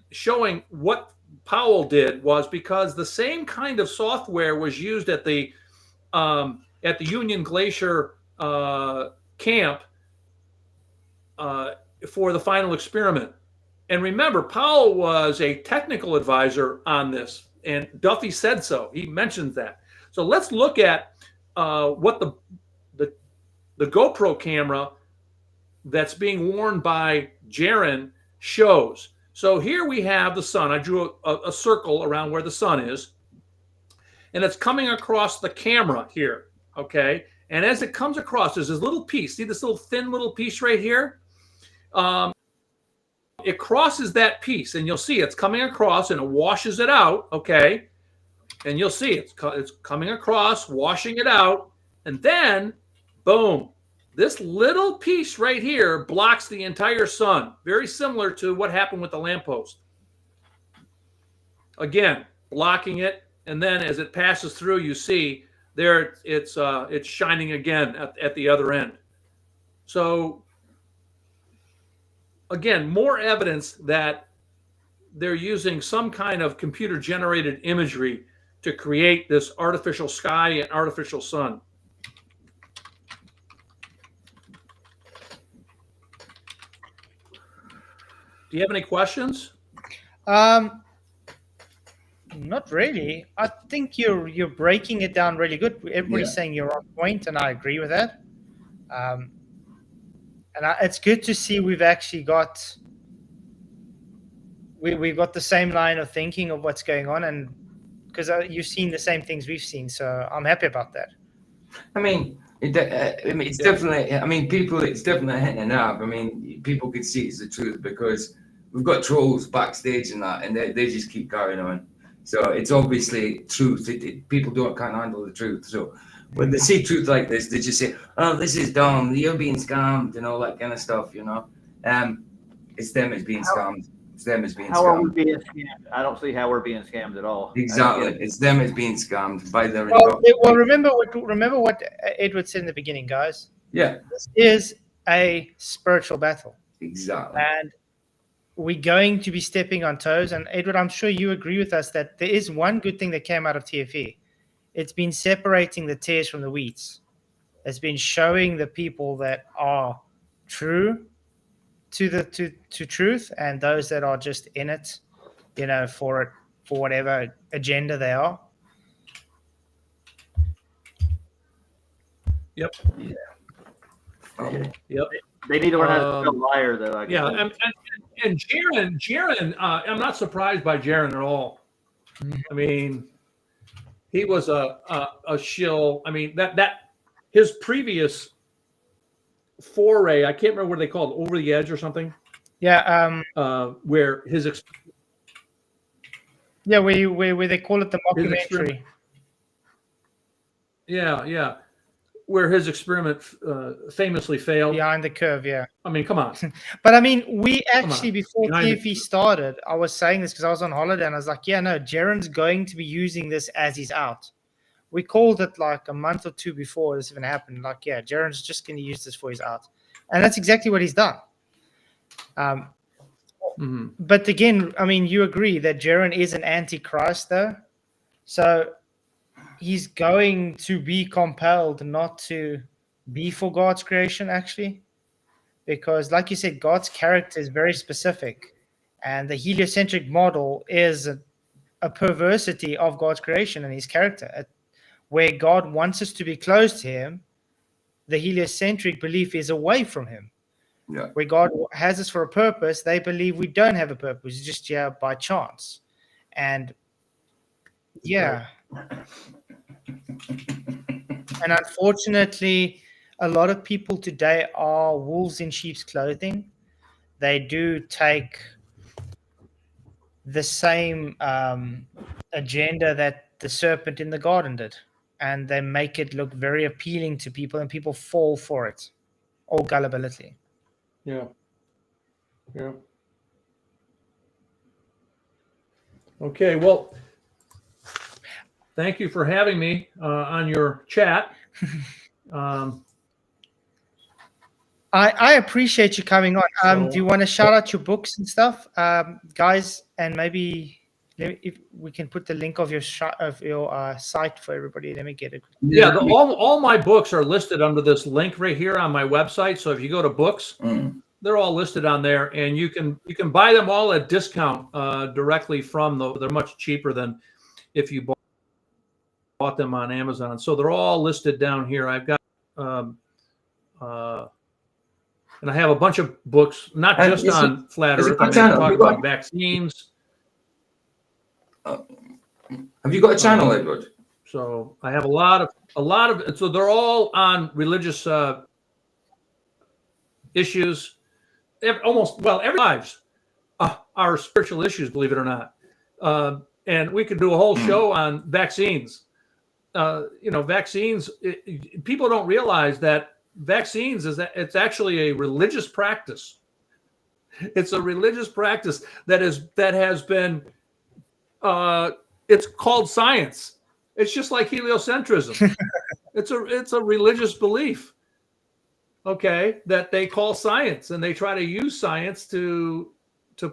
showing what Powell did was because the same kind of software was used at the Union Glacier camp for the final experiment. And remember, Powell was a technical advisor on this, and Duffy said so. He mentioned that. So let's look at what the GoPro camera that's being worn by Jaron shows. So here we have the sun. I drew a circle around where the sun is, and it's coming across the camera here, okay? And as it comes across, there's this little piece. See this little thin little piece right here? It crosses that piece, and you'll see it's coming across, and it washes it out, okay? And you'll see it's coming across, washing it out, and then, boom, this little piece right here blocks the entire sun, very similar to what happened with the lamppost. Again, blocking it, and then as it passes through, you see there it's shining again at the other end. So again, more evidence that they're using some kind of computer-generated imagery to create this artificial sky and artificial sun. Do you have any questions? Not really. I think you're breaking it down really good. Everybody's saying you're on point, and I agree with that. It's good to see we've actually got we've got the same line of thinking of what's going on, and because you've seen the same things we've seen, so I'm happy about that. I mean, it's definitely. I mean, it's definitely hitting a nerve. I mean, people could see it's the truth because we've got trolls backstage and that, and they just keep carrying on. So it's obviously truth. People can't handle the truth. So when they see truth like this, they just say, "Oh, this is dumb. You're being scammed," and all that kind of stuff. You know, it's them as being scammed. It's them as being How scammed. are we being scammed? I don't see how we're being scammed at all. Exactly, it's them as being scammed by their. Well, remember what Edward said in the beginning, guys. Yeah, this is a spiritual battle. Exactly, and we're going to be stepping on toes. And Edward, I'm sure you agree with us that there is one good thing that came out of TFE. It's been separating the tares from the weeds. It's been showing the people that are true to truth and those that are just in it, you know, for whatever agenda they are. Yep. Yeah. Yep. They need to learn how to be a liar, though. I guess. Yeah, and Jaron, I'm not surprised by Jaron at all. I mean, he was a shill. I mean, that his previous foray, I can't remember what they called, Over the Edge or something. Yeah. Where his where they call it the mockumentary. Yeah. Where his experiment famously failed. Behind the curve, yeah. I mean, come on. But I mean, we actually, before TFE started, I was saying this because I was on holiday and I was like, yeah, no, Jaron's going to be using this as he's out. We called it like a month or two before this even happened. Like, yeah, Jaron's just going to use this for his out. And that's exactly what he's done. But again, I mean, you agree that Jaron is an antichrist, though. So he's going to be compelled not to be for God's creation, actually. Because, like you said, God's character is very specific. And the heliocentric model is a perversity of God's creation and his character. Where God wants us to be close to him, the heliocentric belief is away from him. Yeah. Where God has us for a purpose, they believe we don't have a purpose. It's just here by chance. And yeah. And unfortunately, a lot of people today are wolves in sheep's clothing. They do take the same agenda that the serpent in the garden did. And they make it look very appealing to people, and people fall for it. All gullibility. Yeah. Okay, well, thank you for having me on your chat. I appreciate you coming on. Do you want to shout out your books and stuff, guys? And maybe if we can put the link of your site for everybody. Let me get it. Yeah, all my books are listed under this link right here on my website. So if you go to books, they're all listed on there, and you can buy them all at discount directly from they're much cheaper than if you bought them on Amazon. So they're all listed down here. I've got and I have a bunch of books, not just on flat Earth. I talk about vaccines. Have you got a channel, Edward? So I have a lot of. So they're all on religious issues. Every lives are spiritual issues, believe it or not. And we could do a whole show on vaccines. Vaccines. People don't realize that vaccines it's actually a religious practice. It's a religious practice that has been. It's called science. It's just like heliocentrism. It's a religious belief. Okay, that they call science, and they try to use science to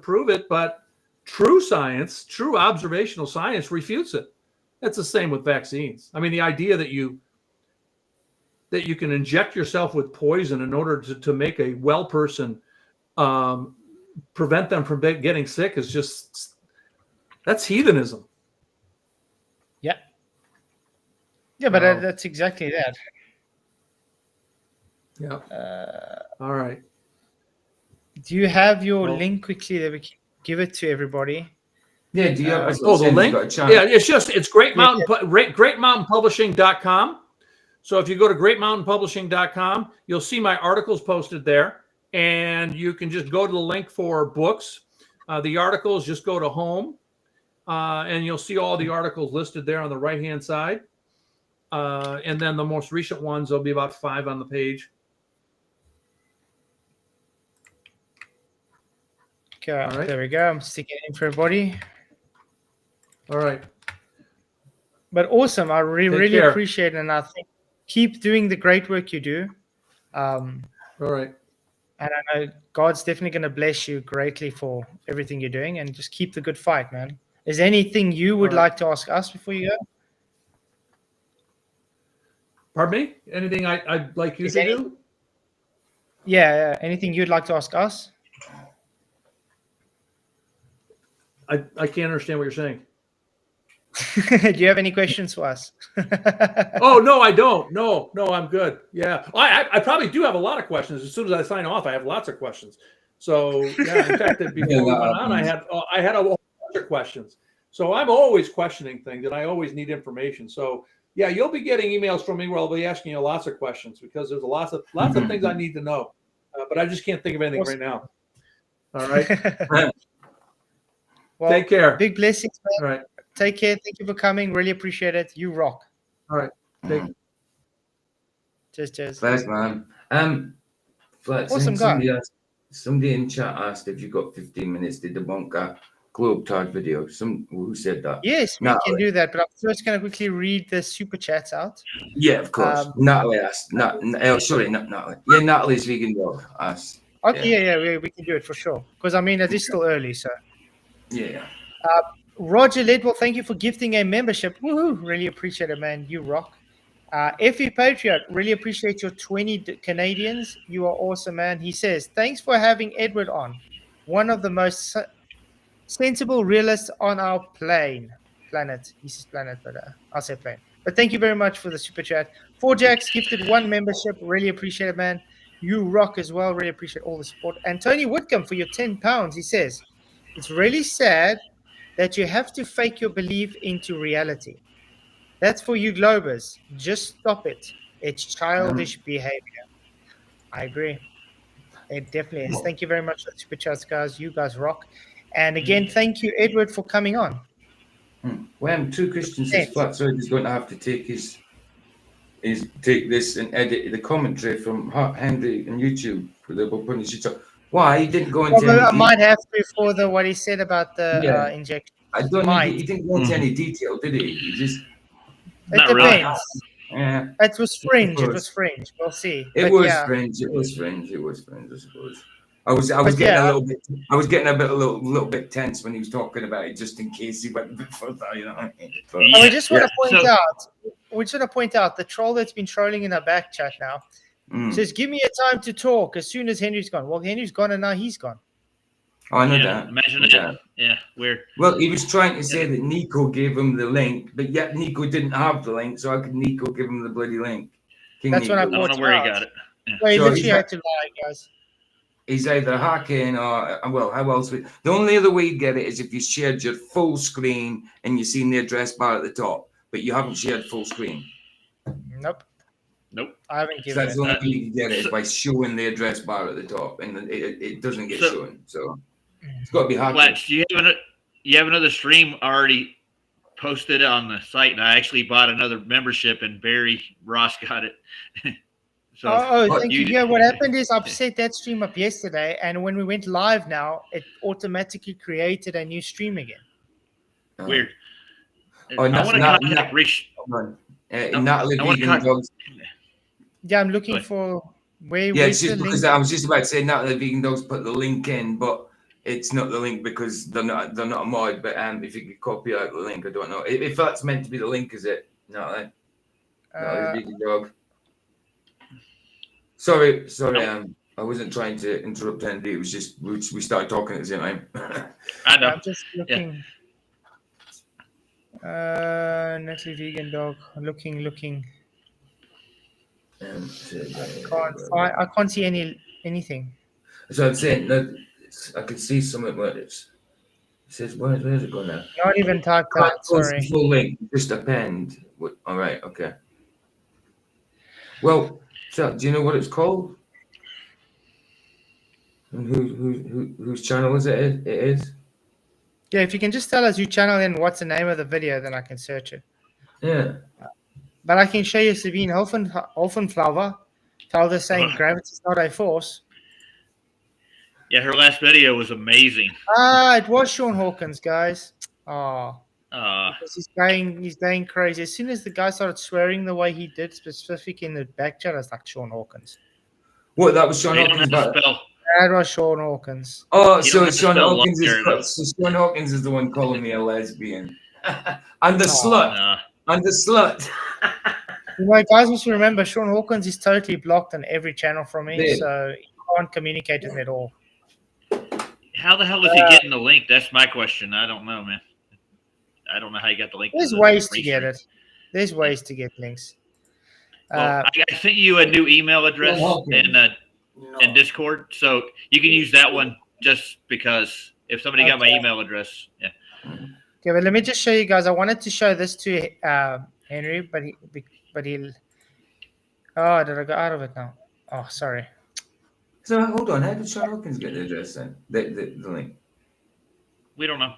prove it, but true science, true observational science refutes it. That's the same with vaccines. I mean, the idea that you can inject yourself with poison in order to make a well person prevent them from getting sick is that's heathenism. Yeah, but that's exactly that. Yeah. All right. Do you have your link quickly that we can give it to everybody? Yeah. Do you have the link? Yeah, it's greatmountainpublishing.com. So if you go to greatmountainpublishing.com, you'll see my articles posted there, and you can just go to the link for books. The articles, just go to home, and you'll see all the articles listed there on the right-hand side. And then the most recent ones, there'll be about 5 on the page. Okay, right. There we go. I'm sticking it in for everybody. All right. But awesome. I really appreciate it. And I think keep doing the great work you do. All right. And I know God's definitely going to bless you greatly for everything you're doing, and just keep the good fight, man. Is there anything you would like to ask us before you go? Pardon me? Anything I'd like you to do? Yeah. Anything you'd like to ask us? I can't understand what you're saying. Do you have any questions for us? Oh, no, I don't. No, I'm good. Yeah. I probably do have a lot of questions. As soon as I sign off, I have lots of questions. So, yeah, in fact, before we went on, I had a whole bunch of questions. So I'm always questioning things, and I always need information. So, yeah, you'll be getting emails from me where I'll be asking you lots of questions, because there's lots of things I need to know. But I just can't think of anything right now. All right. Well, take care. Big blessings, man. All right. Take care. Thank you for coming. Really appreciate it. You rock. All right. Cheers. Thanks, man. Awesome guy. Somebody in chat asked if you got 15 minutes to debunk a Globetard video. Who said that? Yes, we can do that. But I'm first going to quickly read the super chats out. Yeah, of course. Natalie asked. Not Natalie. Yeah, Natalie's vegan dog asked. Okay, yeah, we can do it for sure. Because I mean, it is still early, so. Yeah. Roger Ledwell, thank you for gifting a membership. Woohoo! Really appreciate it, man. You rock. FE Patriot, really appreciate your 20 Canadians. You are awesome, man. He says, thanks for having Edward on. One of the most sensible realists on our planet. He says planet, but I'll say plane. But thank you very much for the super chat. 4Jacks gifted 1 membership. Really appreciate it, man. You rock as well. Really appreciate all the support. And Tony Whitcomb for your £10. He says, it's really sad that you have to fake your belief into reality. That's for you Globers. Just stop it. It's childish behavior. I agree. It definitely is. Thank you very much for the super chats, guys. You guys rock. And again, thank you, Edward, for coming on. When True Christian says Flatzoid is going to have to take take this and edit the commentary from Hendrie and YouTube. Why he didn't go into? I might have to for what he said about the injection. I don't know. He didn't go into any detail, did he? He just. It depends. Yeah. It was fringe. It was fringe. We'll see. It was fringe. I suppose. I was getting a little bit tense when he was talking about it, just in case he went a bit further. You know what I mean? But, we just want to point out. We just want to point out the troll that's been trolling in our back chat now. Says, give me a time to talk as soon as Henry's gone. Well, Henry's gone and now he's gone. Oh, I know Yeah, that. imagine I know that. Yeah, weird. Well, he was trying to say that Nico gave him the link, but yet Nico didn't have the link, so how could Nico give him the bloody link? King That's when I Nico. I don't know bought where he out. got it. Yeah. Well, he So literally he's had to lie, guys. He's either hacking or, well, how else would... The only other way you get it is if you shared your full screen and you seen the address bar at the top, but you haven't shared full screen. Nope. Nope. I haven't So given that's it. the only way you can get it is by showing the address bar at the top, and it doesn't get shown. So it's got to be hacked. Flats, you have another stream already posted on the site, and I actually bought another membership, and Barry Ross got it. So Thank you. Yeah, what happened is I set that stream up yesterday, and when we went live now, it automatically created a new stream again. Weird. Oh, I want to contact Rich. Natalie Vegan Dogs. Yeah, I'm looking for where. Yeah, it's where's just the because link? I was just about to say Natalie Vegan Dogs put the link in, but it's not the link because they're not a mod. But if you could copy out the link, I don't know if that's meant to be the link. Is it? Natalie Vegan Dog. Sorry. I wasn't trying to interrupt Andy. It was just we started talking at the same time. I know. I'm just looking. Natalie Vegan Dog. Looking. I can't see anything. So I'm saying that I can see something where it says where's it going now? Not even typed out. Sorry. Full link, just append. All right, okay. Well, so do you know what it's called? And whose channel is it? It is. Yeah, if you can just tell us your channel and what's the name of the video, then I can search it. Yeah. But I can show you Sabine Hoffenflower. Tell the saying gravity is not a force. Yeah, her last video was amazing. It was Sean Hawkins, guys. He's going crazy. As soon as the guy started swearing the way he did, specific in the back chat, I was like, Sean Hawkins. What, that was Sean Hawkins? That was Sean Hawkins. Oh, so Sean Hawkins Sean Hawkins is the one calling me a lesbian. And the slut. And the slut. You know, guys must remember, Sean Hawkins is totally blocked on every channel from me, so you can't communicate with me at all. How the hell is he getting the link? That's my question. I don't know, man. I don't know how you got the link. There's ways to get it. There's ways to get links. Well, I sent you a new email address in Discord, so you can use that one just because if somebody got my email address, yeah. Okay, but let me just show you guys. I wanted to show this to Henry, but he'll. Oh, did I go out of it now? Oh, sorry. So hold on, how did Sean Hawkins get the address then? The link? We don't know.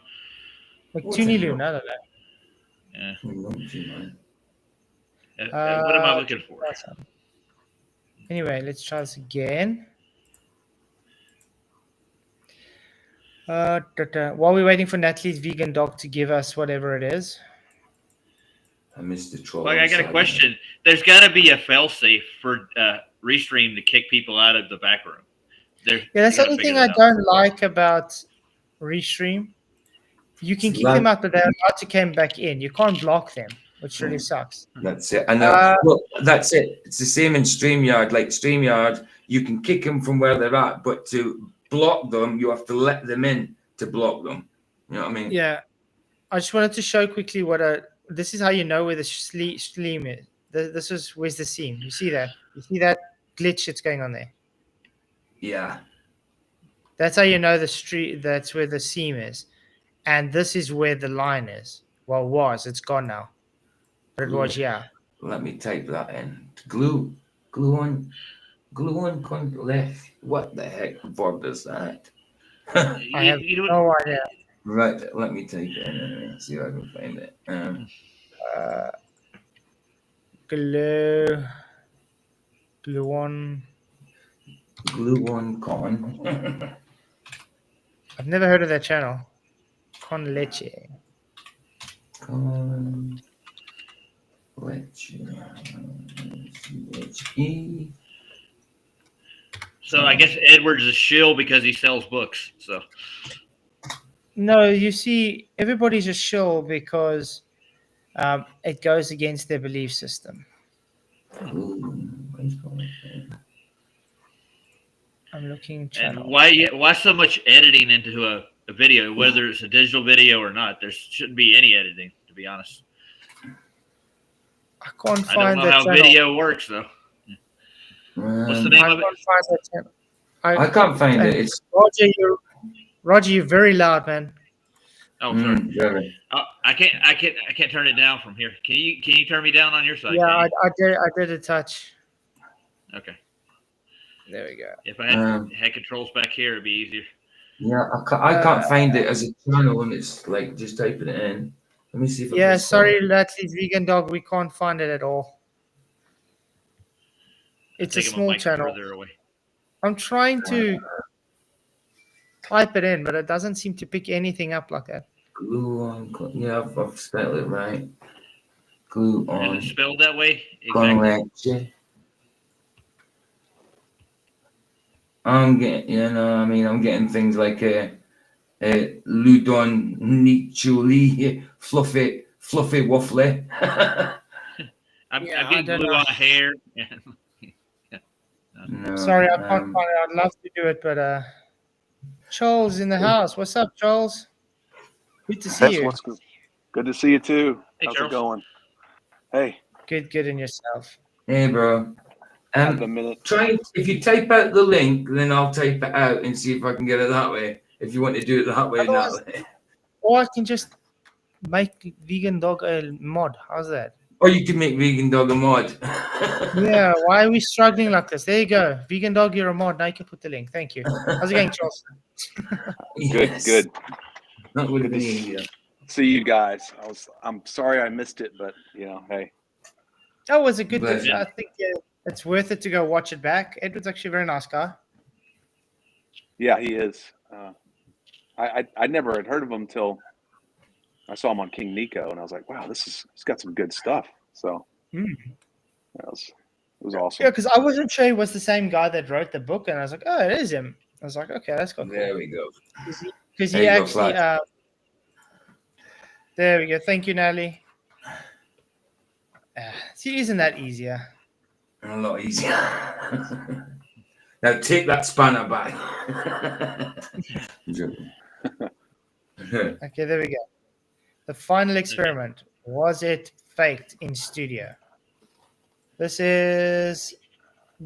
Like Tunilu, none of that. Yeah. What am I looking for? Anyway, let's try this again. While we're waiting for Natalie's Vegan Dog to give us whatever it is. I missed the troll. Well, I got a question. There's got to be a failsafe for Restream to kick people out of the back room. Yeah, that's the only thing I don't like about Restream. You can kick them out, but they're allowed to come back in. You can't block them, which really sucks. That's it. And well, that's it. It's the same in StreamYard. Like StreamYard, you can kick them from where they're at, but to block them, you have to let them in to block them. You know what I mean? Yeah. I just wanted to show quickly this is how you know where the stream is. This is where's the seam. You see that? You see that glitch that's going on there? Yeah. That's how you know that's where the seam is. And this is where the line is. Well, it was. It's gone now. But it was, yeah. Let me type that in. Glue on left. What the heck verb is that? I have no idea. Right, let me type it in and see if I can find it. Glue on con. I've never heard of that channel. Con leche. Con leche. C-H-E. So I guess Edward's a shill because he sells books. So no, you see, everybody's a shill because it goes against their belief system. Ooh, I'm looking And channel. why so much editing into a video, whether it's a digital video or not? There shouldn't be any editing, to be honest. I can't I don't find know the how channel. video works though. What's the name I of it? can't find the channel. I can't find and it. It's Roger, you're very loud, man. Oh, sorry. very. I can't turn it down from here. Can you turn me down on your side? Yeah, I did a touch. Okay. There we go. If I had controls back here, it'd be easier. Yeah, I can't find it as a channel, and it's like just typing it in. Let me see if I Yeah, can sorry, Latley's Vegan Dog. We can't find it at all. It's a Take my small mic channel. further away. I'm trying to type it in, but it doesn't seem to pick anything up like that. Glue on. Yeah, I've spelled it right. Glue on. Is it spelled that way? Exactly. Connection. I'm getting things like Ludon Nichuli, fluffy waffly. I'm getting glue on hair. No, Sorry, I can't find it. I'd love to do it, but Charles in the house. What's up, Charles? Good to see you. What's good. Good to see you too. Hey, How's Charles. it going? Hey. Good in yourself. Hey, bro. Have a minute. If you type out the link, then I'll type it out and see if I can get it that way. If you want to do it that way, Natalie. Or I can just make Vegan Dog a mod. How's that? Or you can make Vegan Dog a mod. Yeah, why are we struggling like this? There you go. Vegan Dog, you're a mod. Now you can put the link. Thank you. How's it going, Charles? Good. Not with me. See you guys. I'm sorry I missed it, but hey. That was a good. Bless you. I think it's worth it to go watch it back. Edward's actually a very nice guy. Yeah, he is. I never had heard of him till I saw him on King Nico, and I was like, wow, he's got some good stuff. So it was awesome. Yeah, because I wasn't sure he was the same guy that wrote the book, and I was like, oh, it is him. I was like, okay, that's cool. There we go. Because There he you go, actually. Flat. There we go. Thank you, Natalie. See, isn't that easier? A lot easier. Now take that spanner back. Okay, there we go. The final experiment. Was it faked in studio? This is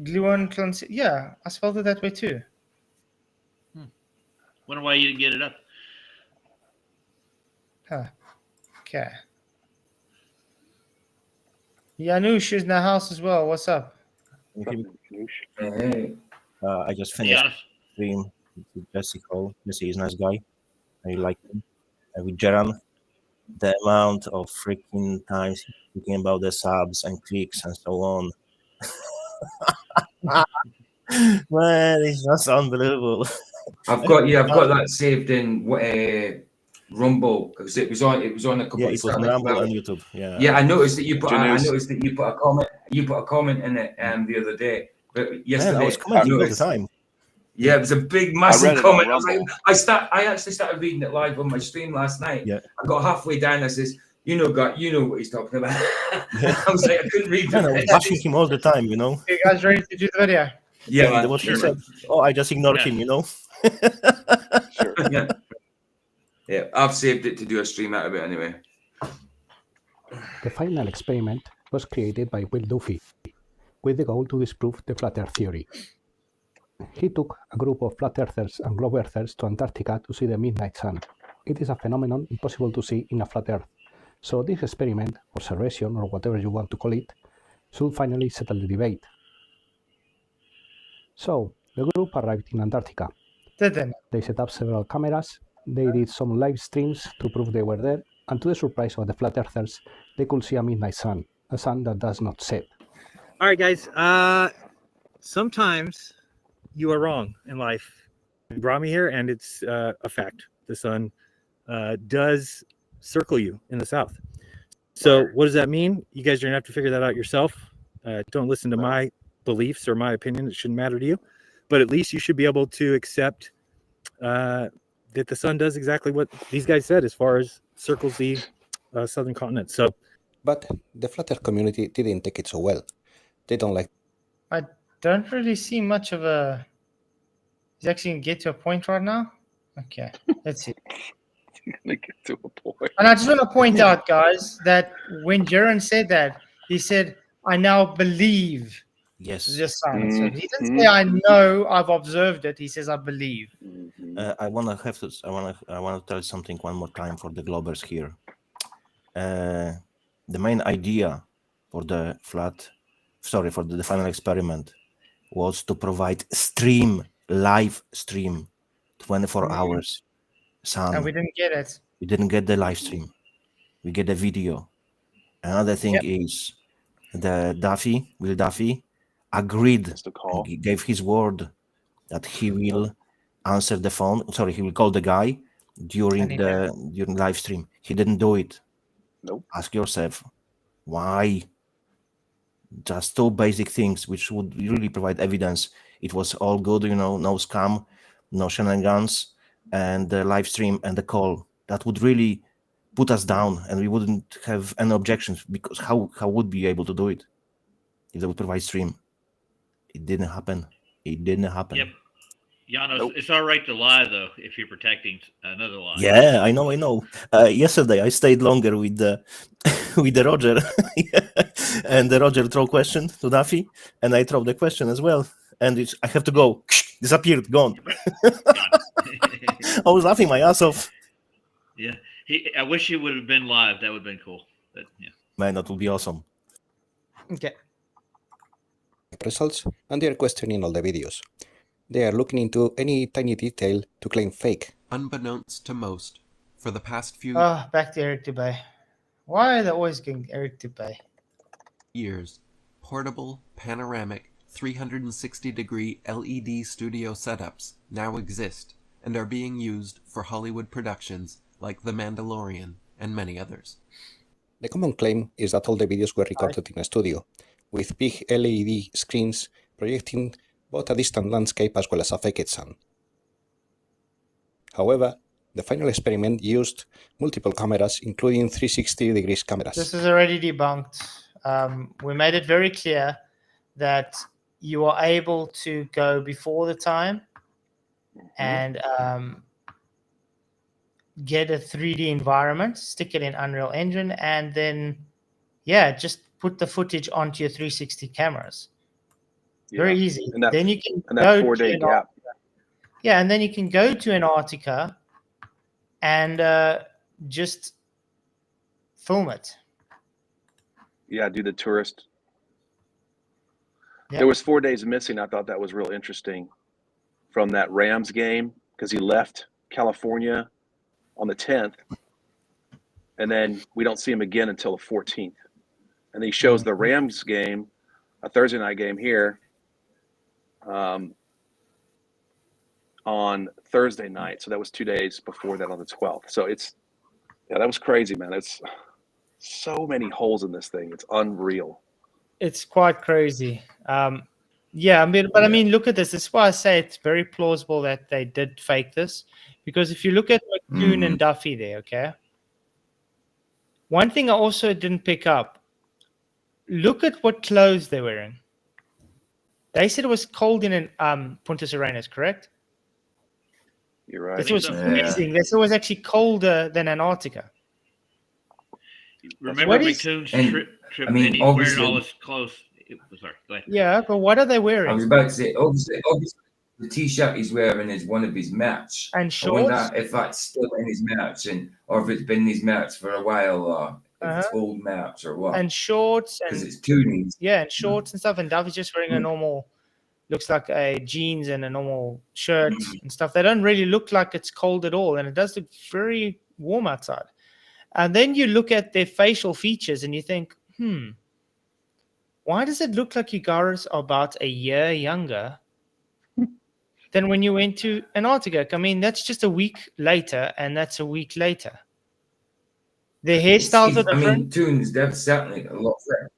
gluon. Yeah, I spelled it that way too. Wonder why you didn't get it up. Huh. Okay. Janusz is in the house as well. What's up? Hey. I just finished stream with Jessica. Jesse is a nice guy. I like him. And with Jaran, the amount of freaking times he's speaking about the subs and clicks and so on. Man, it's just unbelievable. I've got that saved in Rumble because it was on a couple. Yeah, it was on Rumble on YouTube. Yeah. Yeah, I noticed that you put a comment. You put a comment in it the other day. But yesterday, Man, I was commenting all the time. Yeah, it was a big, massive comment. I actually started reading it live on my stream last night. Yeah. I got halfway down. I says, you know what he's talking about. I was like, I couldn't read Man, I was watching him all the time, You guys ready to do the video? Yeah, man. What he said. Oh, I just ignored him, Sure. Yeah, I've saved it to do a stream out of it anyway. The final experiment was created by Will Duffy with the goal to disprove the flat earth theory. He took a group of flat earthers and globe earthers to Antarctica to see the midnight sun. It is a phenomenon impossible to see in a flat earth. So this experiment, observation, or whatever you want to call it, should finally settle the debate. So the group arrived in Antarctica. They set up several cameras. They did some live streams to prove they were there, and to the surprise of the flat earthers, they could see a midnight sun, a sun that does not set. All right, guys. Sometimes you are wrong in life. You brought me here, and it's a fact. The sun does circle you in the south. So what does that mean? You guys are gonna have to figure that out yourself. Don't listen to my beliefs or my opinion. It shouldn't matter to you. But at least you should be able to accept that the sun does exactly what these guys said as far as circles the southern continent. So, but the flat earth community didn't take it so well. They don't like. I don't really see much of a. He's actually going to get to a point right now. Okay, let's see. He's gonna get to a point. And I just want to point out, guys, that when Jaron said that, he said, "I now believe." Yes. The sun. So he didn't say, "I know, I've observed it." He says, "I believe." I wanna tell something one more time for the Globers here. The main idea for the final experiment was to provide live stream, 24 hours. Sun. And we didn't get it. We didn't get the live stream. We get the video. Another thing is Will Duffy agreed. He gave his word that he will answer the phone. Sorry, he will call the guy during live stream. He didn't do it. Nope. Ask yourself why. Just two basic things which would really provide evidence. It was all good, no scam, no shenanigans, and the live stream and the call. That would really put us down, and we wouldn't have any objections, because how would we be able to do it if they would provide stream? It didn't happen. Yep. Janos, it's all right to lie though if you're protecting another lie. Yeah, I know. Yesterday I stayed longer with the Roger, and the Roger throw question to Duffy, and I throw the question as well, and I have to go. Disappeared, gone. I was laughing my ass off. Yeah, I wish he would have been live. That would have been cool. But yeah, man, that would be awesome. Okay. Results, and they are questioning all the videos. They are looking into any tiny detail to claim fake. Unbeknownst to most, for the past few back to Eric Dubay. Why are they always getting Eric Dubay? years, portable, panoramic, 360-degree LED studio setups now exist and are being used for Hollywood productions like The Mandalorian and many others. The common claim is that all the videos were recorded in a studio, with big LED screens projecting both a distant landscape as well as a faked sun. However, the final experiment used multiple cameras, including 360 degrees cameras. This is already debunked. We made it very clear that you are able to go before the time and get a 3D environment, stick it in Unreal Engine, and then, just put the footage onto your 360 cameras. Very easy. And that, then you can and that 4-day gap. Yeah, and then you can go to Antarctica and just film it. Yeah, do the tourist. Yep. There was 4 days missing. I thought that was real interesting from that Rams game, because he left California on the 10th, and then we don't see him again until the 14th. And he shows the Rams game, a Thursday night game here, on Thursday night. So that was 2 days before that on the 12th. So that was crazy, man. It's so many holes in this thing. It's unreal. It's quite crazy. I mean, look at this. This is why I say it's very plausible that they did fake this, because if you look at McCune and Duffy there, okay. One thing I also didn't pick up. Look at what clothes they're wearing. They said it was cold in Punta Serenas, correct? You're right. This was freezing. This was actually colder than Antarctica. Remember McCoon's trip and he's wearing all his clothes. Sorry, go ahead. Yeah, but what are they wearing? I was about to say, obviously the t-shirt he's wearing is one of his merch. And shorts? If that's still in his merch, or if it's been in his merch for a while, or if it's old merch or what. And shorts. Because it's tunings. Yeah, and shorts and stuff. And Duffy's just wearing a normal, looks like a jeans and a normal shirt and stuff. They don't really look like it's cold at all. And it does look very warm outside. And then you look at their facial features and you think, why does it look like you guys are about a year younger than when you went to Antarctica? I mean, that's just a week later, and that's a week later. Their hairstyles are different. I mean, Toon's certainly a lot fresher.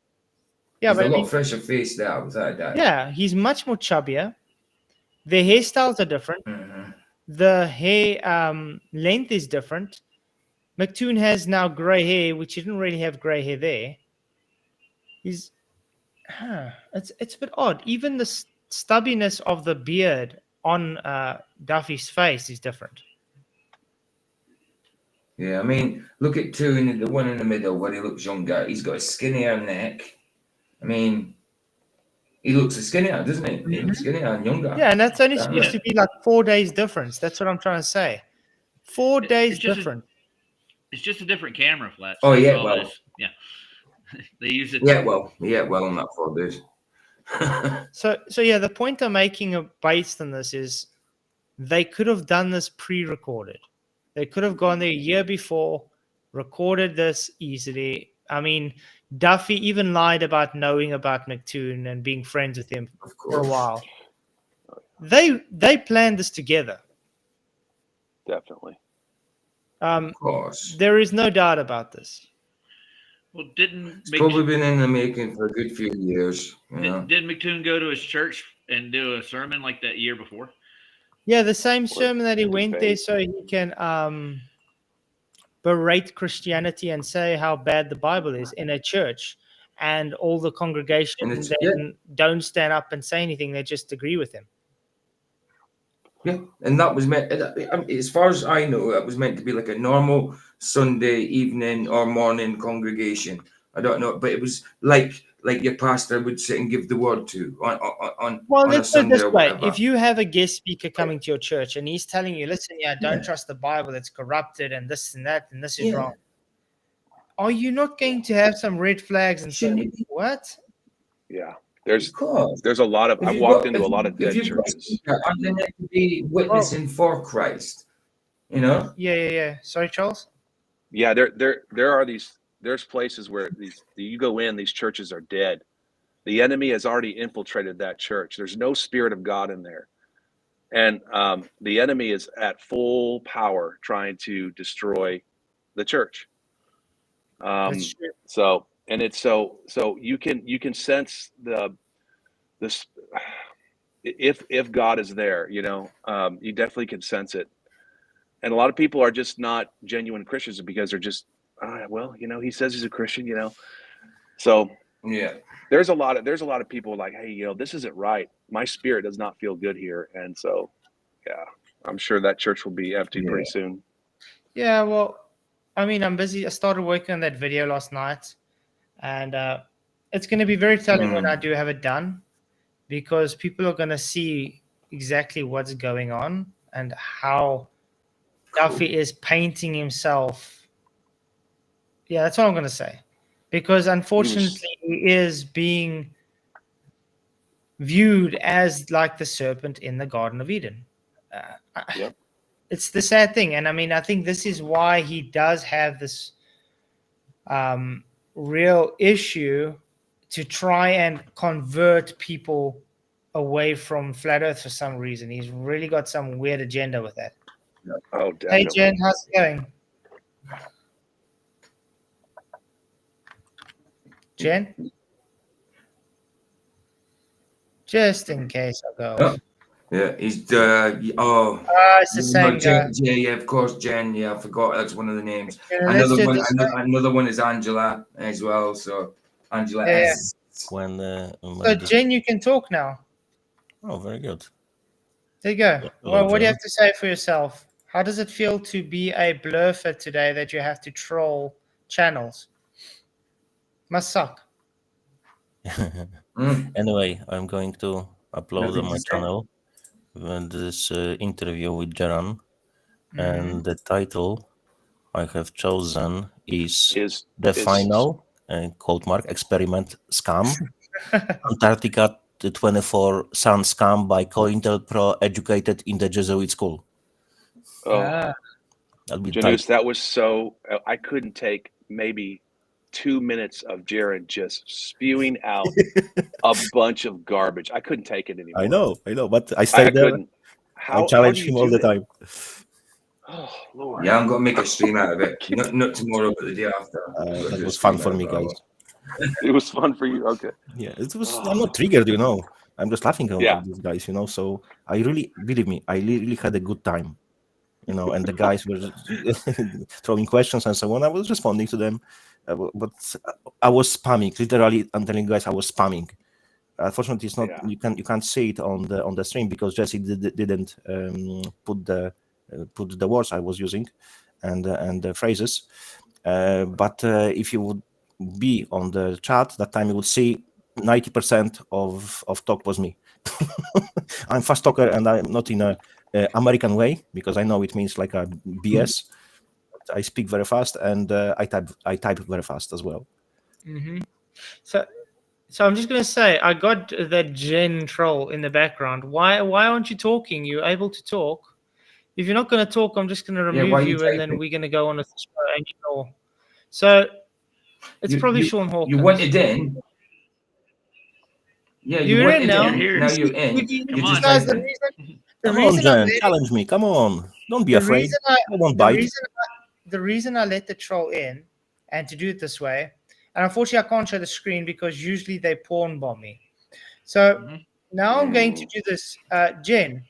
Yeah, but a lot fresher face there without that. Yeah, he's much more chubbier. Their hairstyles are different. The hair length is different. McToon has now gray hair, which he didn't really have gray hair there. it's a bit odd. Even the stubbiness of the beard on Duffy's face is different. Yeah, I mean, look at two in the one in the middle where he looks younger. He's got a skinnier neck. I mean, he looks skinnier, doesn't he? He looks skinnier and younger. Yeah, and that's only supposed to be like 4 days difference. That's what I'm trying to say. 4 days different. It's just a different camera, Flat. Oh, yeah, well. Yeah. They use it. Yeah, well on that 4 days. So yeah, the point I'm making based on this is they could have done this pre-recorded. They could have gone there a year before, recorded this easily. I mean, Duffy even lied about knowing about McToon and being friends with him for a while. They planned this together. Definitely. Of course. There is no doubt about this. Well, it's probably been in the making for a good few years. Did McToon go to his church and do a sermon like that year before? Yeah, the same sermon that he went there so he can berate Christianity and say how bad the Bible is in a church, and all the congregation then don't stand up and say anything; they just agree with him. Yeah, and that was meant, as far as I know, that was meant to be like a normal Sunday evening or morning congregation. I don't know, but it was like your pastor would sit and give the word to on let's put it this way: whatever. if you have a guest speaker coming to your church and he's telling you, "Listen, don't trust the Bible; it's corrupted, and this and that, and this is wrong," are you not going to have some red flags and say, "What?" Yeah. There's a lot of, I've walked into a lot of dead churches. I'm going to be witnessing for Christ, you know? Yeah. Sorry, Charles? Yeah, there are there's places where you go in, these churches are dead. The enemy has already infiltrated that church. There's no spirit of God in there. And the enemy is at full power trying to destroy the church. That's true. So you can sense this if God is there, you definitely can sense it. And a lot of people are just not genuine Christians because they're just he says he's a Christian, So yeah, there's a lot of people like, hey, this isn't right. My spirit does not feel good here. And so I'm sure that church will be empty pretty soon. Yeah, well, I mean, I'm busy. I started working on that video last night, and it's going to be very telling when I do have it done, because people are going to see exactly what's going on and how Duffy is painting himself. Yeah, that's what I'm going to say, because unfortunately he is being viewed as like the serpent in the Garden of Eden. It's the sad thing. And I mean, I think this is why he does have this real issue to try and convert people away from flat earth for some reason. He's really got some weird agenda with that. Oh, definitely. Hey, Jen, how's it going? Jen? Just in case I go. Yeah, he's it's the same guy. Yeah, of course, Jen. Yeah, I forgot. That's one of the names. Yeah, another one is Angela as well. So Angela S. So Jen, you can talk now. Oh, very good. There you go. Well, what do you have to say for yourself? How does it feel to be a blurfer today that you have to troll channels? Must suck. Anyway, I'm going to upload on my channel this interview with Geran, and the title I have chosen is the final quote mark experiment scam Antarctica 24 sun scam by COINTELPRO educated in the Jesuit school. Janus, that was so I couldn't take maybe 2 minutes of Jared just spewing out a bunch of garbage. I couldn't take it anymore. I know, but I stayed there. I challenge him all the time. Oh, Lord. Yeah, I'm going to make a stream out of it. Not tomorrow, but the day after. That was fun for me, guys. It was fun for you? Okay. Yeah, it was. I'm not triggered, I'm just laughing at these guys, So I really, believe me, I really had a good time. And the guys were throwing questions and so on. I was responding to them. but I was spamming. Literally, I'm telling you guys, I was spamming. Unfortunately, it's not. Yeah. You can't see it on the stream because Jesse didn't put the words I was using and the phrases. But if you would be on the chat that time, you would see 90% of talk was me. I'm fast talker, and I'm not in a American way because I know it means like a BS. I speak very fast, and I type very fast as well. Mm-hmm. So I'm just going to say, I got that Jen troll in the background. Why aren't you talking? You're able to talk. If you're not going to talk, I'm just going to remove you, and then we're going to go on with the show and ignore. So it's probably Sean Hawkins. You wanted in. Yeah, you're in now. Now you're in. Come on, guys. The reason Jen, challenge me. Come on, don't be afraid. I won't bite. The reason I let the troll in, and to do it this way, and unfortunately I can't show the screen because usually they pawn bomb me. So now I'm going to do this. Jen,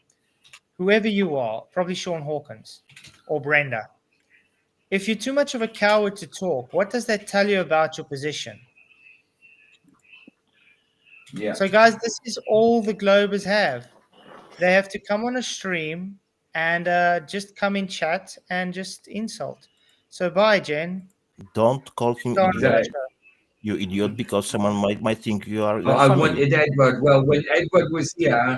whoever you are, probably Sean Hawkins or Brenda. If you're too much of a coward to talk, what does that tell you about your position? Yeah. So guys, this is all the Globers have. They have to come on a stream and just come in chat and just insult. So bye, Jen. Don't call him idiot, you idiot, because someone might think you are. I wanted Edward. Well, when Edward was here,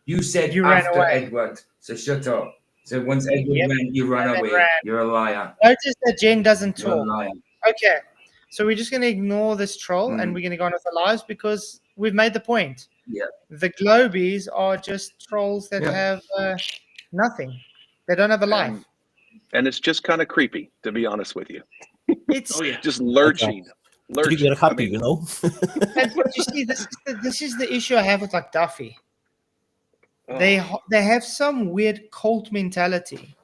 you said you after ran away. Edward. So shut up. So once Edward went, you ran away. You're a liar. Notice that Jen doesn't You're a talk. liar. Okay, so we're just going to ignore this troll and we're going to go on with the lives because we've made the point. Yeah. The Globies are just trolls that have nothing. They don't have a life. And it's just kind of creepy, to be honest with you. It's just lurching. You're happy, you know. And but you see, this is the issue I have with like Duffy. They have some weird cult mentality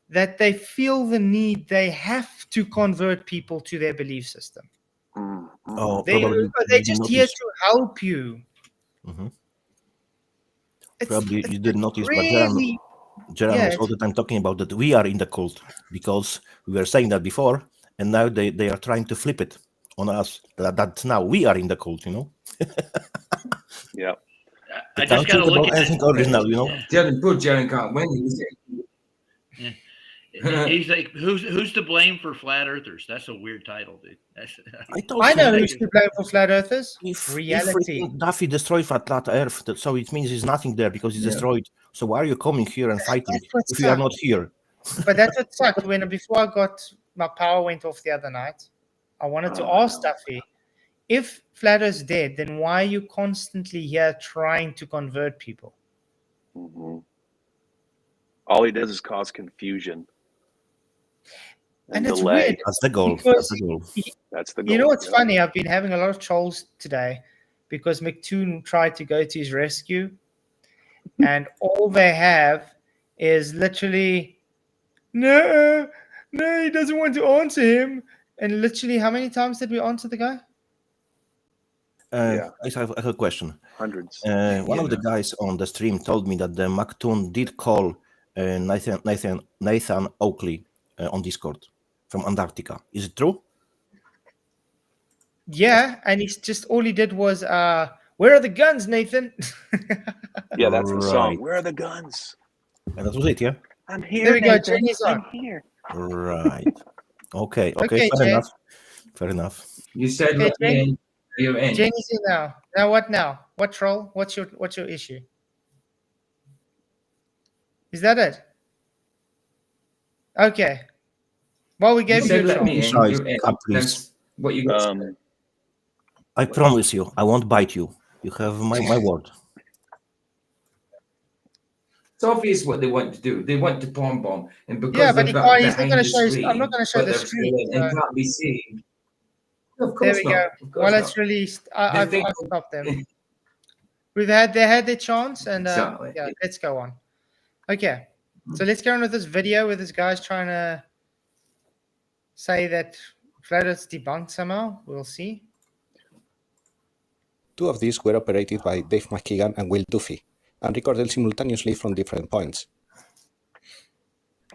that they feel the need. They have to convert people to their belief system. Oh, they're just here to help you. Mm-hmm. Probably you didn't notice, really, but Jeremy was all the time talking about that we are in the cult because we were saying that before, and now they are trying to flip it on us that now we are in the cult, you know. Yeah. I just got to look at anything original, you know. Jaren can't win. He's like, who's to blame for flat earthers? That's a weird title, dude. I know who's to blame for flat earthers. Reality. If Duffy destroyed flat Earth, so it means there's nothing there because it's destroyed. So why are you coming here and fighting if you are not here? But that's what sucked. Before my power went off the other night, I wanted to ask Duffy, if flat Earth's dead, then why are you constantly here trying to convert people? Mm-hmm. All he does is cause confusion. And it's delay. weird. That's the goal. That's the goal. You know what's funny? I've been having a lot of trolls today because McToon tried to go to his rescue, and all they have is literally, no, he doesn't want to answer him. And literally, how many times did we answer the guy? I have a question. Hundreds. One of the guys on the stream told me that the McToon did call Nathan Oakley on Discord from Antarctica. Is it true? Yeah, and he's just all he did was, "Where are the guns, Nathan?" Yeah, that's the song. Where are the guns? And that was it. Yeah. I'm here. There we go. Nathan. Jenny's on. I'm here. Right. Okay. Okay, Fair Jen. enough. Fair enough. You said Okay, you're in. Jenny's in now. Now what? Now what? Troll? What's your issue? Is that it? Okay. Well, we gave you a troll. That's what you got. I promise you, I won't bite you. You have my word. It's obvious what they want to do. They want to bomb, and because Yeah, but he's not going to show. I'm not going to show the screen. and can't be seen. No, of There course we go. not. Of course Well, it's not. released. They I've think- stopped them. They had their chance, and Exactly. yeah, let's go on. Okay, so let's go on with this video where this guy's trying to say that flat Earth's debunked somehow. We'll see. Two of these were operated by Dave McKeegan and Will Duffy, and recorded simultaneously from different points.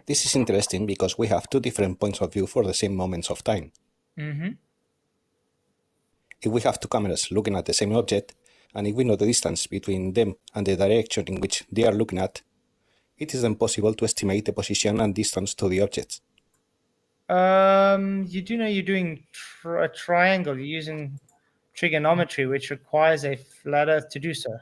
This is interesting because we have two different points of view for the same moments of time. Mm-hmm. If we have two cameras looking at the same object, and if we know the distance between them and the direction in which they are looking at, it is then possible to estimate the position and distance to the objects. You do know you're doing a triangle. You're using trigonometry, which requires a flat Earth to do so.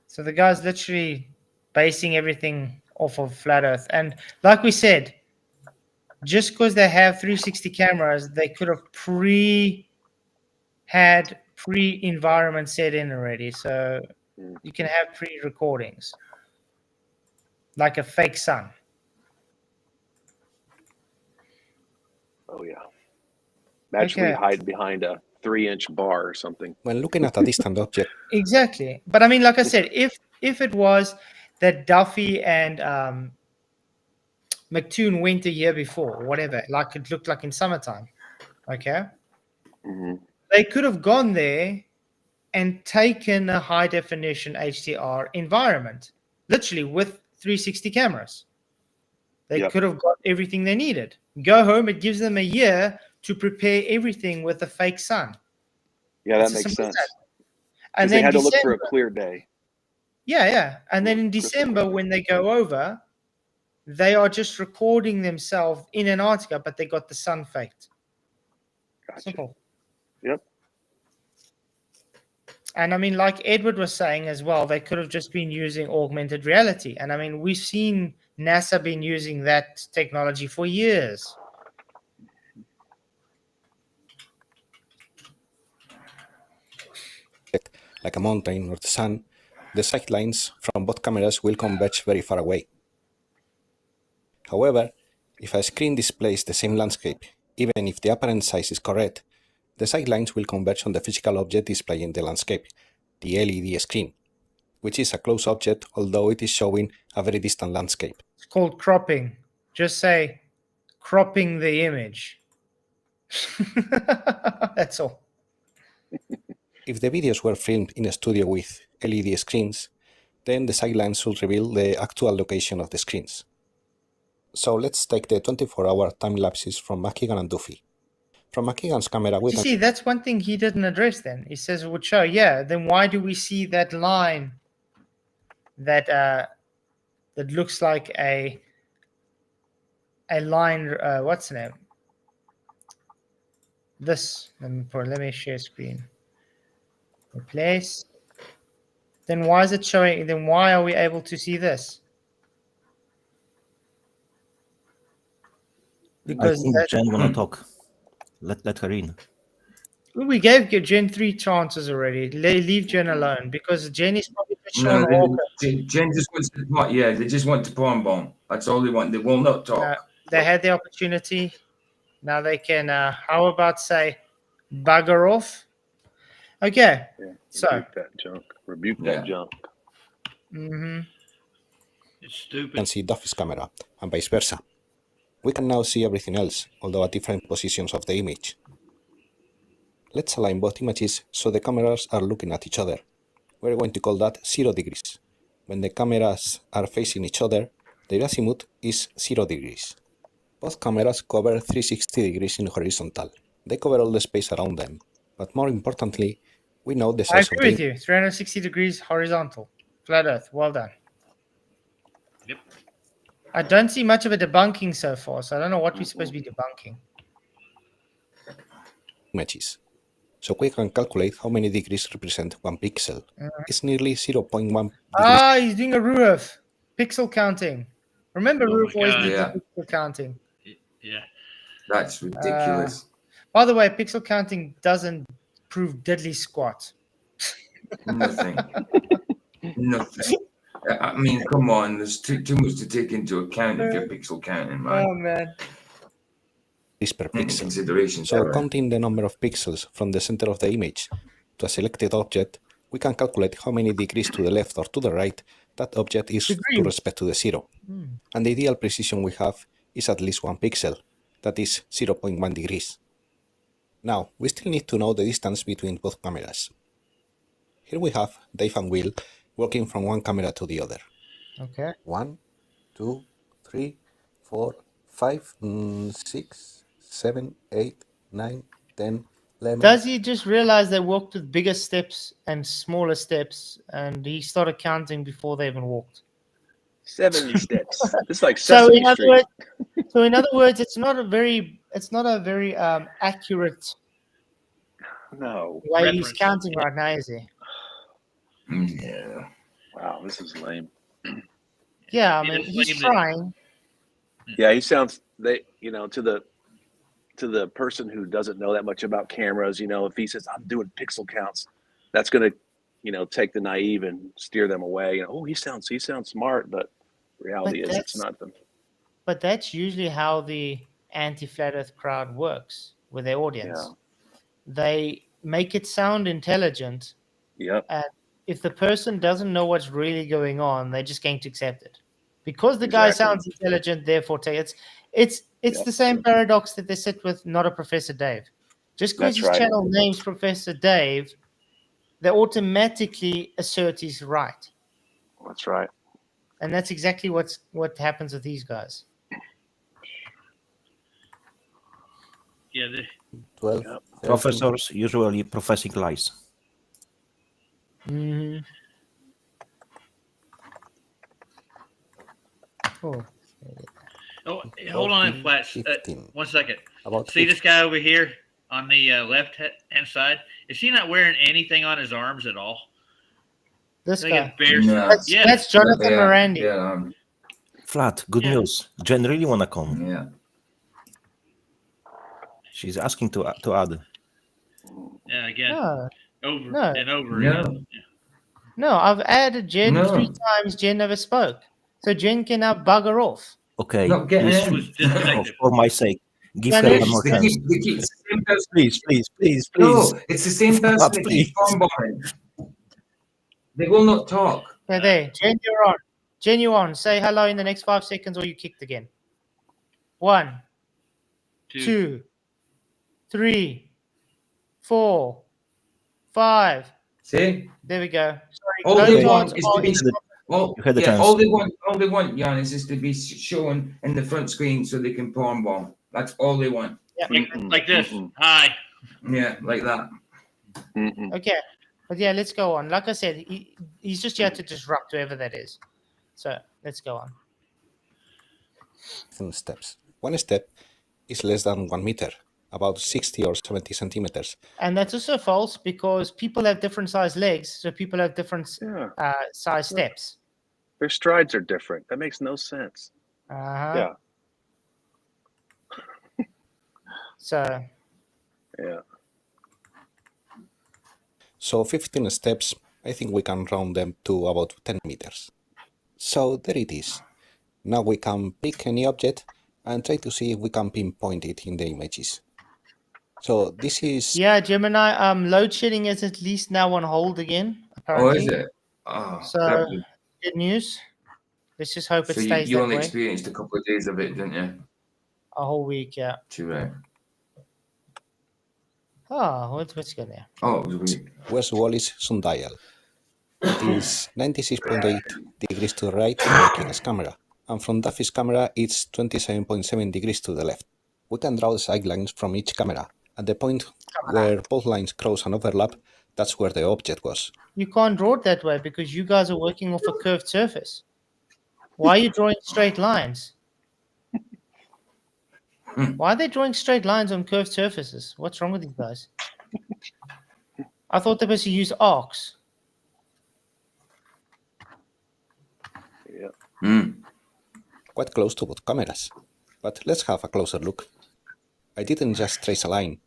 So the guy's literally basing everything off of flat Earth. And like we said, just because they have 360 cameras, they could have had pre-environment set in already. So you can have pre-recordings, like a fake sun. Oh yeah. Magically Okay. hide behind a 3-inch bar or something. When looking at a distant object. Exactly. But I mean, like I said, if it was that Duffy and McToon went a year before, or whatever, like it looked like in summertime, okay? Mm-hmm. They could have gone there and taken a high definition HDR environment, literally with 360 cameras. They could have got everything they needed. Go home, it gives them a year to prepare everything with a fake sun. Yeah, that It's as makes simple as sense. And they then had to look December, for a clear day. Yeah. And then in December, when they go over, they are just recording themselves in Antarctica, but they got the sun faked. Gotcha. Simple. Yep. And I mean, like Edward was saying as well, they could have just been using augmented reality. And I mean, we've seen NASA been using that technology for years. Like a mountain or the sun, the sight lines from both cameras will converge very far away. However, if a screen displays the same landscape, even if the apparent size is correct, the sight lines will converge on the physical object displaying the landscape, the LED screen, which is a close object although it is showing a very distant landscape. It's called cropping. Just say cropping the image. That's all. If the videos were filmed in a studio with LED screens, then the sight lines should reveal the actual location of the screens. So let's take the 24-hour time lapses from McKeegan and Duffy. From McKeegan's camera, we You can see, that's one thing he didn't address then. He says it would show, yeah, then why do we see that line that that looks like a line, what's the name? This, let me share screen. Replace. Then why is it showing, then why are we able to see this? Because I think Jen wanna talk. Let her in. We gave Jen 3 chances already. Leave Jen alone because Jen is probably Sean Walker. Jen just wants to, they just want to porn bomb. That's all they want. They will not talk. They had the opportunity. Now they can, how about say, bugger off? Okay. Yeah, so. Rebuke that junk. Mm-hmm. It's stupid. can see Duffy's camera, and vice versa. We can now see everything else, although at different positions of the image. Let's align both images so the cameras are looking at each other. We're going to call that 0 degrees. When the cameras are facing each other, their azimuth is 0 degrees. Both cameras cover 360 degrees in horizontal. They cover all the space around them. But more importantly, we know the I size of agree the with you. 360 degrees horizontal. Flat Earth. Well done. Yep. I don't see much of a debunking so far, so I don't know what we're supposed to be debunking. images. So we can calculate how many degrees represent 1 pixel. It's nearly 0.1 degrees. Ah, he's doing a Rueff. Pixel counting. Remember, Rueff always did Yeah. the pixel counting. Yeah. That's ridiculous. By the way, pixel counting doesn't prove diddly squat. Nothing. Nothing. I mean, come on. There's too much to take into account if you're pixel counting, man. Oh, man. Per pixel. Consideration. So counting the number of pixels from the center of the image to a selected object, we can calculate how many degrees to the left or to the right that object is to respect to the 0. And the ideal precision we have is at least 1 pixel, that is 0.1 degrees. Now, we still need to know the distance between both cameras. Here we have Dave and Will walking from one camera to the other. Okay. 1, 2, 3, 4, 5, 6, 7, 8, 9, 10, 11. Does he just realize they walked with bigger steps and smaller steps, and he started counting before they even walked? 7 steps. It's like So Sesame in other Street. words, it's not a very accurate No. way he's counting right now, is he? Yeah. Wow, this is lame. Yeah, I mean, he's trying. Yeah, he sounds to the person who doesn't know that much about cameras, if he says I'm doing pixel counts, that's going to take the naive and steer them away. Oh, he sounds smart, but reality is it's not them. But that's usually how the anti-flat Earth crowd works with their audience. Yeah. They make it sound intelligent. Yep. And if the person doesn't know what's really going on, they're just going to accept it. Because the guy sounds intelligent, therefore it's the same paradox that they sit with Not a Professor Dave. Just because his channel name's Professor Dave, they automatically assert he's right. That's right. And that's exactly what happens with these guys. Yeah. 12. Professors usually professing lies. Mm-hmm. Oh, hold on, Flats. 1 second. About See this guy over here on the left-hand side? Is he not wearing anything on his arms at all? This guy. That's Jonathan Morandi. Yeah. Flat, good news. Jen really wanna come. Yeah. She's asking to add. Yeah, again. Over No. and over No. again. No, I've added Jen No. 3 times. Jen never spoke. So Jen can now bugger off. Okay, Not getting please, in. Was disconnected. for my sake, give Yeah, her no, one more They chance. keep the same person. Please. No, it's the same person Flat, that please. keeps bomb bombing. They will not talk. Okay, there. Jen, you're on. Jen, you're on. Say hello in the next 5 seconds or you kicked again. 1, 2, 3, 4, 5. See? There we go. Sorry, All no they times want is to are be in- all, You had the yeah, chance. all they want, Jan, is just to be shown in the front screen so they can palm bomb. That's all they want. Yeah. Like this. Hi. Yeah, like that. Okay. But yeah, let's go on. Like I said, he's just here to disrupt whoever that is. So let's go on. Steps. One step is less than 1 meter, about 60 or 70 centimeters. And that's also false because people have different size legs, so people have different size steps. Their strides are different. That makes no sense. Uh-huh. Yeah. So Yeah. So 15 steps, I think we can round them to about 10 meters. So there it is. Now we can pick any object and try to see if we can pinpoint it in the images. So this is... yeah, Gemini, load shedding is at least now on hold again, Oh, apparently. is it? Oh, So good news. Let's just hope it so stays you that only way. experienced a couple of days of it, didn't you? A whole week, yeah. Too right. Oh, what's good there? Oh, it was weird. West Wallis sundial. It is 96.8 degrees to the right from King's camera, and from Duffy's camera it's 27.7 degrees to the left. We can draw the sidelines from each camera. At the point where both lines cross and overlap, that's where the object was. You can't draw it that way because you guys are working off a curved surface. Why are you drawing straight lines? Why are they drawing straight lines on curved surfaces? What's wrong with these guys? I thought they were supposed to use arcs. Yeah. Quite close to both cameras. But let's have a closer look. I didn't just trace a line.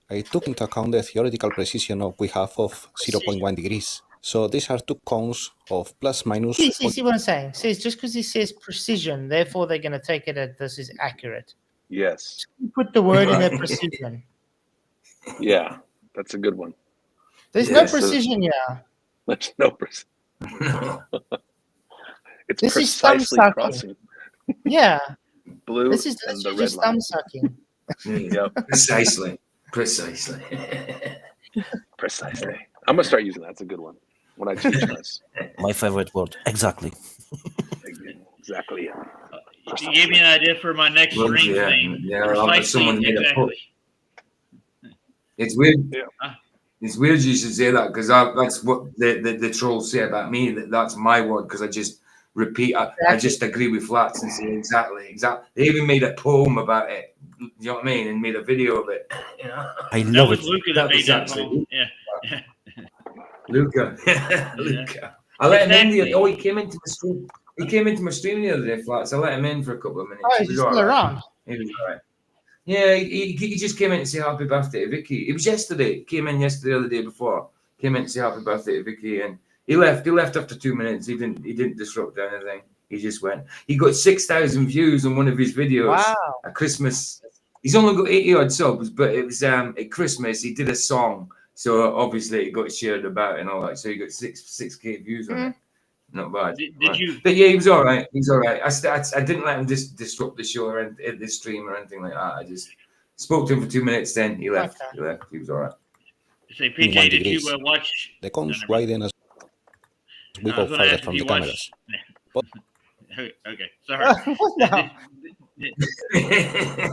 I took into account the theoretical precision we have of 0.1 degrees. So these are 2 cones of plus minus... See what I'm saying? Says just because he says precision, therefore they're going to take it that this is accurate. Yes. Put the word in there, precision. Yeah, that's a good one. There's no precision here. There's no precision. It's This is thumb precisely sucking. crossing. Yeah. Blue This is and the literally red just line. thumb sucking. Yep. Precisely. Precisely. I'm gonna start using that. That's a good one. When I teach this. My favorite word. Exactly. Exactly. You gave me an idea for my next stream thing. Someone made a post. It's weird. It's weird you should say that because that's what the trolls say about me. That's my word because I just repeat. I just agree with Flats and say exactly. They even made a poem about it. You know what I mean? And made a video of it. You know? I love it. Luca that made that poem. Yeah. Luca. Luca. I let him in the. Oh, he came into the stream. He came into my stream the other day, Flats. I let him in for a couple of minutes. Oh, he's still around. He was all right. Yeah, he just came in to say happy birthday to Vicky. It was yesterday. He came in yesterday or the day before. Came in to say happy birthday to Vicky, and he left. He left after 2 minutes. He didn't disrupt anything. He just went. He got 6,000 views on one of his videos. Wow. At Christmas. He's only got 80 odd subs, but it was at Christmas. He did a song, so obviously it got shared about and all that. So he got 6K views on it. Not bad. Did you? But yeah, he was all right. He was all right. I didn't let him disrupt the show or the stream or anything like that. I just spoke to him for 2 minutes. Then he left. Okay. He left. He was all right. Say, PJ, did you watch? The cones widen as we go further from the cameras. Okay, sorry.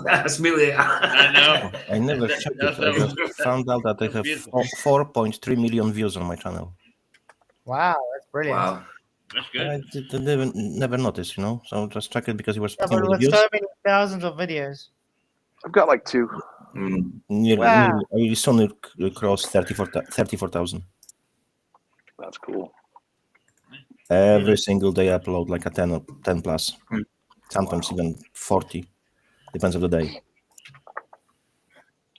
That's me. I know. I never checked it. I just found out that I have 4.3 million views on my channel. Wow, that's brilliant. Wow. That's good. I never noticed, So just check it because it was. Yeah, but with so many thousands of videos. I've got like 2. Nearly, I soon cross 34,000. That's cool. Every single day I upload like a 10 plus. Sometimes even 40. Depends on the day.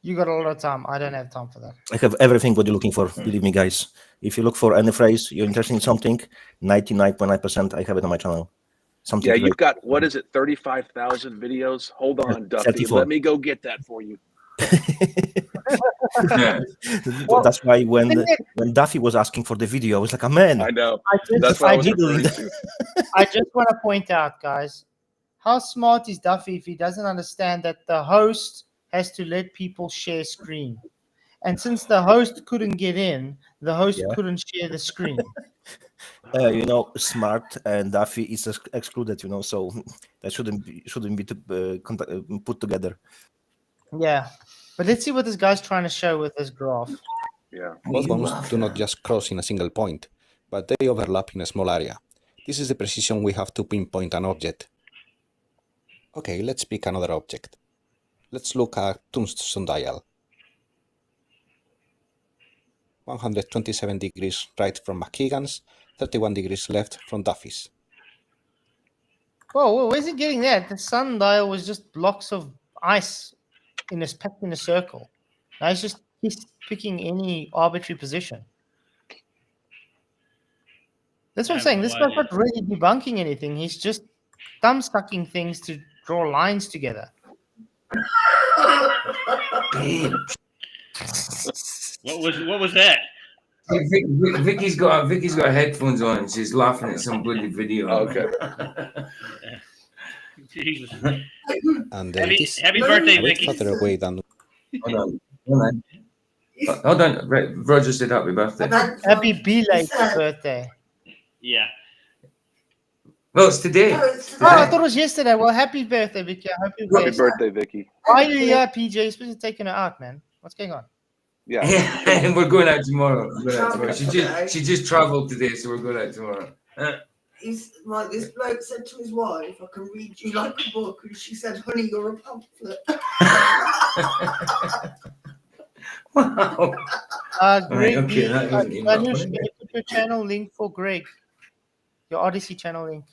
You got a lot of time. I don't have time for that. I have everything what you're looking for. Believe me, guys. If you look for any phrase, you're interested in something, 99.9% I have it on my channel. Something. Yeah, you've got, what is it, 35,000 videos? Hold on, Duffy. 34. Let me go get that for you. That's why when Duffy was asking for the video, I was like, oh, man. I know. That's what I was referring to. I just want to point out, guys, how smart is Duffy if he doesn't understand that the host has to let people share screen. And since the host couldn't get in, the host couldn't share the screen. Smart and Duffy is excluded, so that shouldn't be put together. Yeah. But let's see what this guy's trying to show with this graph. Yeah. Polygons do not just cross in a single point, but they overlap in a small area. This is the precision we have to pinpoint an object. Okay, let's pick another object. Let's look at tungsten sundial. 127 degrees right from McKeegan's, 31 degrees left from Duffy's. Whoa, where's he getting that? The sundial was just blocks of ice packed in a circle. Now he's picking any arbitrary position. That's what I'm saying. This guy's not really debunking anything. He's just thumb-sucking things to draw lines together. What was that? Vicky's got headphones on and she's laughing at some bloody video. Okay. Jesus. And happy birthday, Vicky. Further away than. Hold on. Right, Roger said happy birthday. Happy belated birthday. Yeah. Well, it's today. Oh, I thought it was yesterday. Well, happy birthday, Vicky. Happy birthday, Vicky. Why are you here, PJ? You're supposed to be taking her out, man. What's going on? Yeah. And we're going out tomorrow. She just traveled today, so we're going out tomorrow. This bloke said to his wife, I can read you like a book, and she said, honey, you're a pamphlet. Wow. Greg, okay, Anush, can you put your channel link for Greg? Your Odyssey channel link.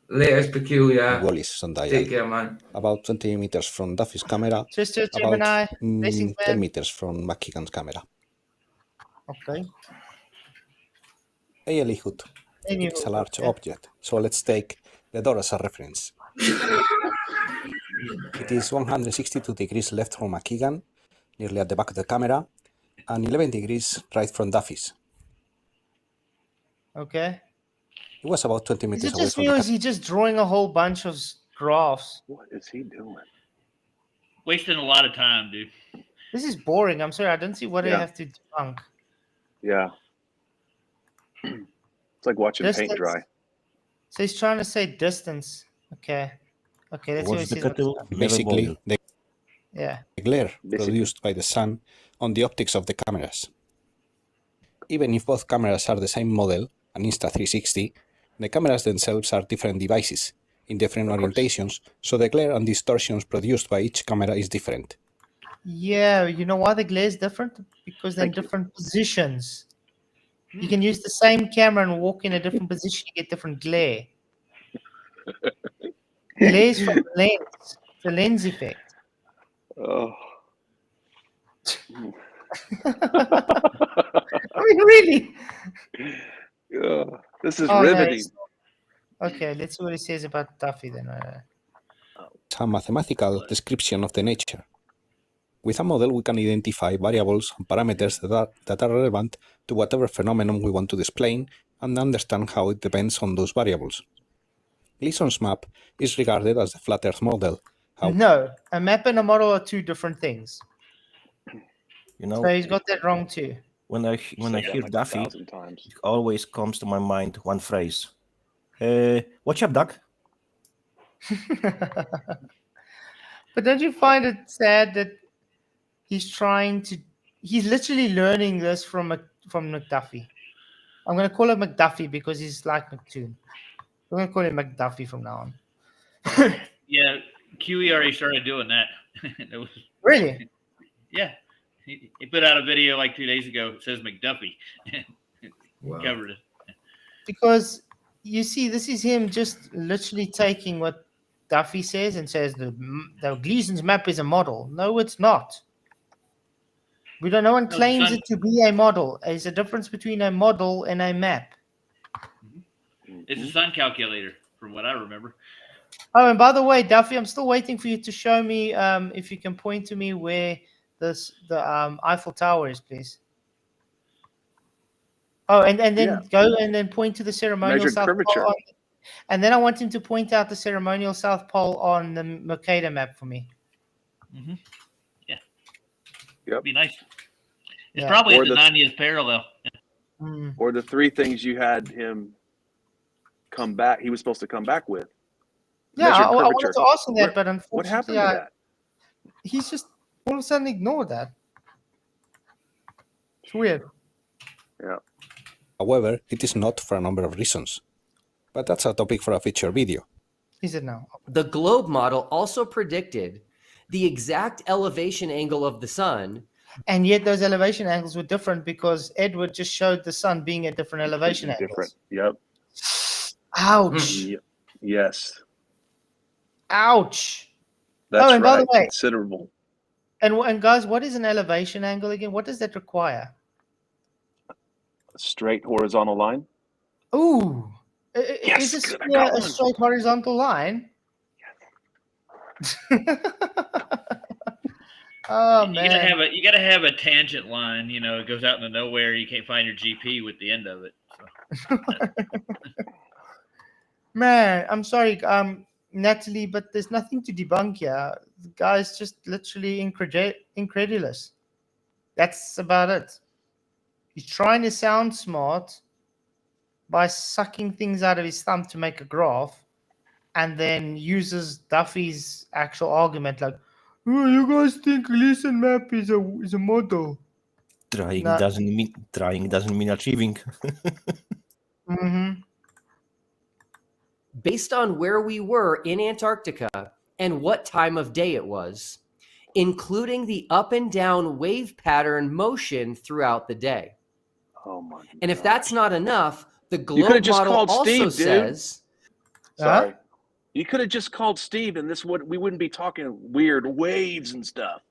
Latest peculiar. Wallis sundial. Take care, man. About 20 meters from Duffy's camera. Sister Gemini. About 10 meters from McKeegan's camera. Okay. Hey, Eliud. It's a large object, so let's take the door as a reference. It is 162 degrees left from McKeegan, nearly at the back of the camera, and 11 degrees right from Duffy's. Okay. It was about 20 meters Is it away just from me, or is he just drawing a whole bunch of graphs? What is he doing? Wasting a lot of time, dude. This is boring. I'm sorry. I don't see what I have to debunk. Yeah. It's like watching paint dry. So he's trying to say distance. Okay. Okay, let's see what he says. Basically, the glare Basically. produced by the sun on the optics of the cameras. Even if both cameras are the same model, an Insta360, the cameras themselves are different devices, in different orientations, so the glare and distortions produced by each camera is different. Yeah, you know why the glare is different? Because they're in different positions. You can use the same camera and walk in a different position, you get different glare. Glare's from the lens, the lens effect. Oh. I mean, really? This is Oh, riveting. No, okay, let's see what he says about Duffy then. It's a mathematical description of the nature. With a model, we can identify variables and parameters that are relevant to whatever phenomenon we want to display and understand how it depends on those variables. Gleason's map is regarded as the flat Earth model. No, a map and a model are two different things. You know, so he's got that wrong too. When I hear Duffy, it always comes to my mind one phrase. What's up, Duck? But don't you find it sad that he's literally learning this from McDuffie? I'm going to call him McDuffie because he's like McToon. We're going to call him McDuffie from now on. Yeah, QE already started doing that. Really? Yeah. He put out a video like 2 days ago. It says McDuffie. Wow. Covered it. Because you see, this is him just literally taking what Duffy says and says the Gleason's map is a model. No, it's not. No one claims it to be a model. There's a difference between a model and a map. It's a sun calculator, from what I remember. Oh, and by the way, Duffy, I'm still waiting for you to show me if you can point to me where the Eiffel Tower is, please. Oh, and then go and then point to the ceremonial Measured South curvature. Pole. And then I want him to point out the ceremonial South Pole on the Mercator map for me. Mm-hmm. Yeah. Yep. It'd be nice. It's Yeah. probably Or at the the- 90th parallel. Or the three things you had him come back. He was supposed to come back with. Yeah, Measured I wanted curvature. to ask him that, but What unfortunately, happened to that? he's just all of a sudden ignored that. It's weird. Yeah. However, it is not for a number of reasons. But that's a topic for a future video. Is it now? The globe model also predicted the exact elevation angle of the sun. And yet those elevation angles were different because Edward just showed the sun being at different elevation angles. Different. Yep. Ouch. Yes. Ouch. That's and right. by the way, Considerable. and guys, what is an elevation angle again? What does that require? A straight horizontal line. Ooh. Yes, is this good, I got a one. straight horizontal line? Oh You man. gotta have a tangent line. You know, it goes out into nowhere. You can't find your GP with the end of it. So. Man, I'm sorry, Natalie, but there's nothing to debunk here. The guy's just literally incredulous. That's about it. He's trying to sound smart by sucking things out of his thumb to make a graph, and then uses Duffy's actual argument like, "Oh, you guys think Gleason map is a model?" Trying No. doesn't mean achieving. Mm-hmm. Based on where we were in Antarctica and what time of day it was, including the up and down wave pattern motion throughout the day. Oh my. And if that's not enough, the You could globe have just model called also Steve, dude. says, Sorry. You could have just called Steve, and we wouldn't be talking weird waves and stuff.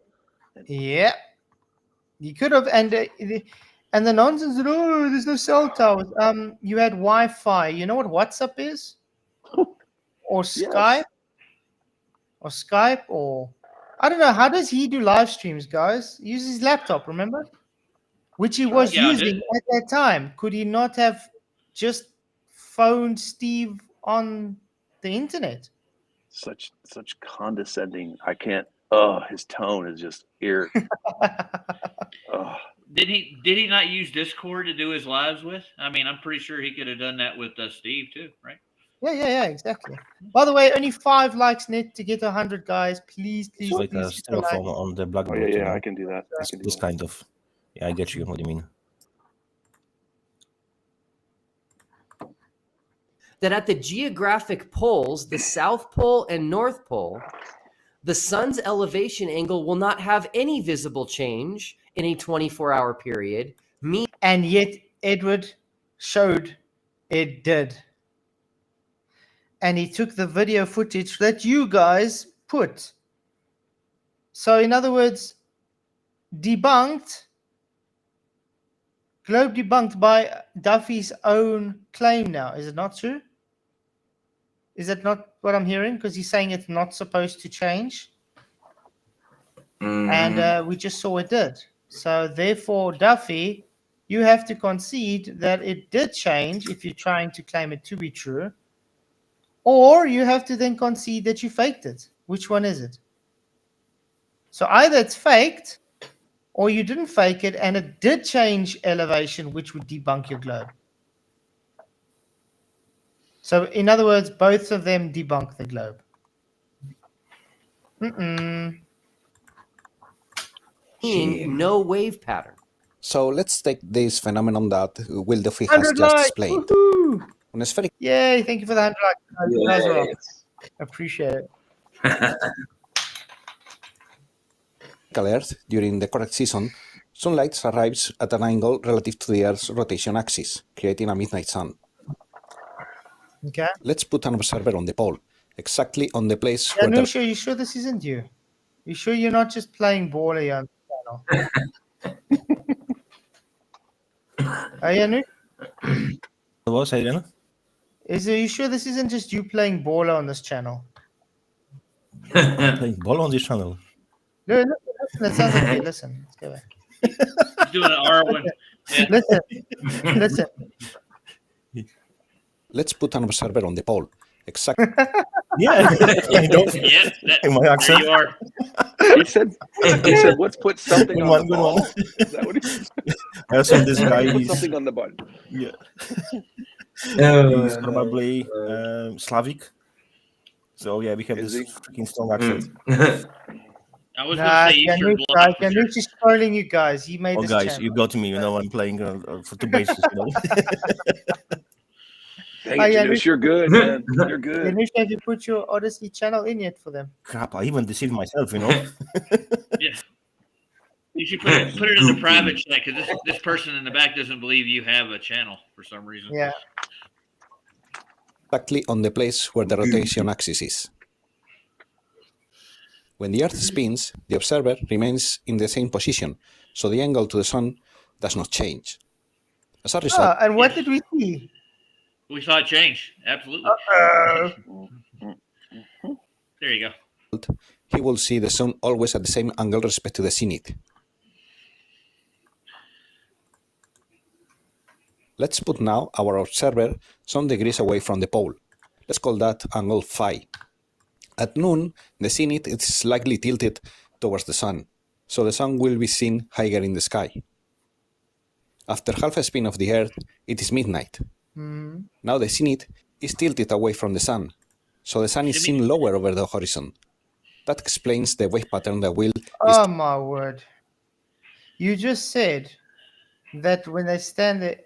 Yeah, you could have, and the nonsense that there's no cell towers. You had Wi-Fi. You know what WhatsApp is, or Skype, or I don't know. How does he do live streams, guys? He uses his laptop, remember, which he was using at that time. Could he not have just phoned Steve on the internet? Such condescending. I can't. Oh, his tone is just ear. Oh. Did he not use Discord to do his lives with? I mean, I'm pretty sure he could have done that with Steve too, right? Yeah, exactly. By the way, only 5 likes net to get 100, guys. Please, It's please, like a please. hit the like. styrofoam on the Oh blackboard. yeah, you yeah, know? I can do that. I can do This that. kind of. Yeah, I get you. What do you mean? That at the geographic poles, the South Pole and North Pole, the sun's elevation angle will not have any visible change in a 24-hour period. And yet Edward showed it did. And he took the video footage that you guys put. So in other words, debunked, globe debunked by Duffy's own claim now. Is it not true? Is that not what I'm hearing? Because he's saying it's not supposed to change. And we just saw it did. So therefore, Duffy, you have to concede that it did change if you're trying to claim it to be true. Or you have to then concede that you faked it. Which one is it? So either it's faked, or you didn't fake it and it did change elevation, which would debunk your globe. So in other words, both of them debunk the globe. No wave pattern. So let's take this phenomenon that Will Duffy has 100 just likes. explained. Woohoo! On a spherical Yay, thank you for the 100 likes. You guys are up. Appreciate it. Earth, during the correct season, sunlight arrives at an angle relative to the Earth's rotation axis, creating a midnight sun. Okay. Let's put an observer on the pole, exactly on the place Yeah, where the... Nusha, you sure this isn't you? You sure you're not just playing ball here on the channel? Are you, Anu? What was I doing? Are you sure this isn't just you playing baller on this channel? Playing ball on this channel. No, listen, that sounds like you. Listen, let's go back. He's doing an R1. Yeah. Listen. Let's put an observer on the pole, exactly... Yeah, I don't. Yeah, In my accent. there you are. He said, let's put something Good on one, the good ball. one. Is that what he said? I also this guy Put is something on the button. yeah. He's probably Slavic. So yeah, we have Is this he? freaking strong accent. I was Nah, going to say Eastern Bloc. Yanush is trolling you guys. He made Oh this guys, channel. you got me. You know I'm playing for two bases. You know. Dang it, Janusz, you're good, man. You're good. Yanush, have you put your Odyssey channel in yet for them? Crap! I even deceived myself. You know. Yeah. You should put it in the private chat because this person in the back doesn't believe you have a channel for some reason. Yeah. exactly on the place where the rotation axis is. When the Earth spins, the observer remains in the same position, so the angle to the Sun does not change. As a result, And what did we see? We saw it change. Absolutely. There you go. he will see the Sun always at the same angle respect to the zenith. Let's put now our observer some degrees away from the pole. Let's call that angle phi. At noon, the zenith is slightly tilted towards the Sun, so the Sun will be seen higher in the sky. After half a spin of the Earth, it is midnight. Now the zenith is tilted away from the Sun, so the Sun is seen lower over the horizon. That explains the wave pattern that Will is... Oh my word. You just said that when they stand there...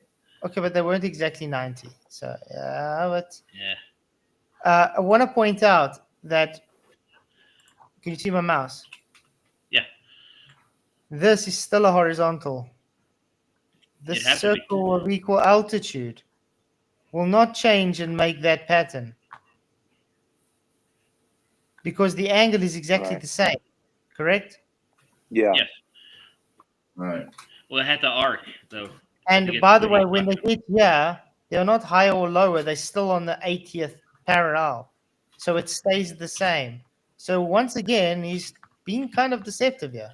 Okay, but they weren't exactly 90. So, yeah, but... Yeah. I want to point out that... Can you see my mouse? Yeah. This is still a horizontal. This circle of equal altitude will not change and make that pattern. Because the angle is exactly the same. Correct? Yeah. Yes. Right. Well, it had the arc, though. And by the way, when they hit here, they're not higher or lower. They're still on the 80th parallel. So it stays the same. So once again, he's being kind of deceptive here.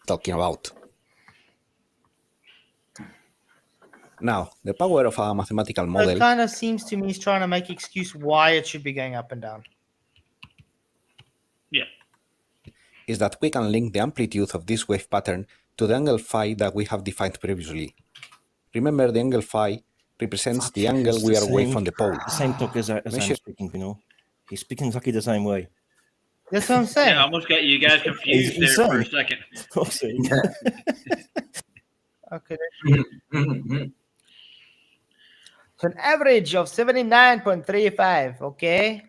talking about. Now, the power of a mathematical So model it kind of seems to me he's trying to make excuse why it should be going up and down. is that we can link the amplitude of this wave pattern to the angle phi that we have defined previously. Remember, the angle phi represents the angle we are away from the pole. The same talk as I'm speaking, you know. He's speaking exactly the same way. That's what I'm saying. Yeah, I almost got you guys confused He's there for a insane. second. Okay. So an average of 79.35, okay?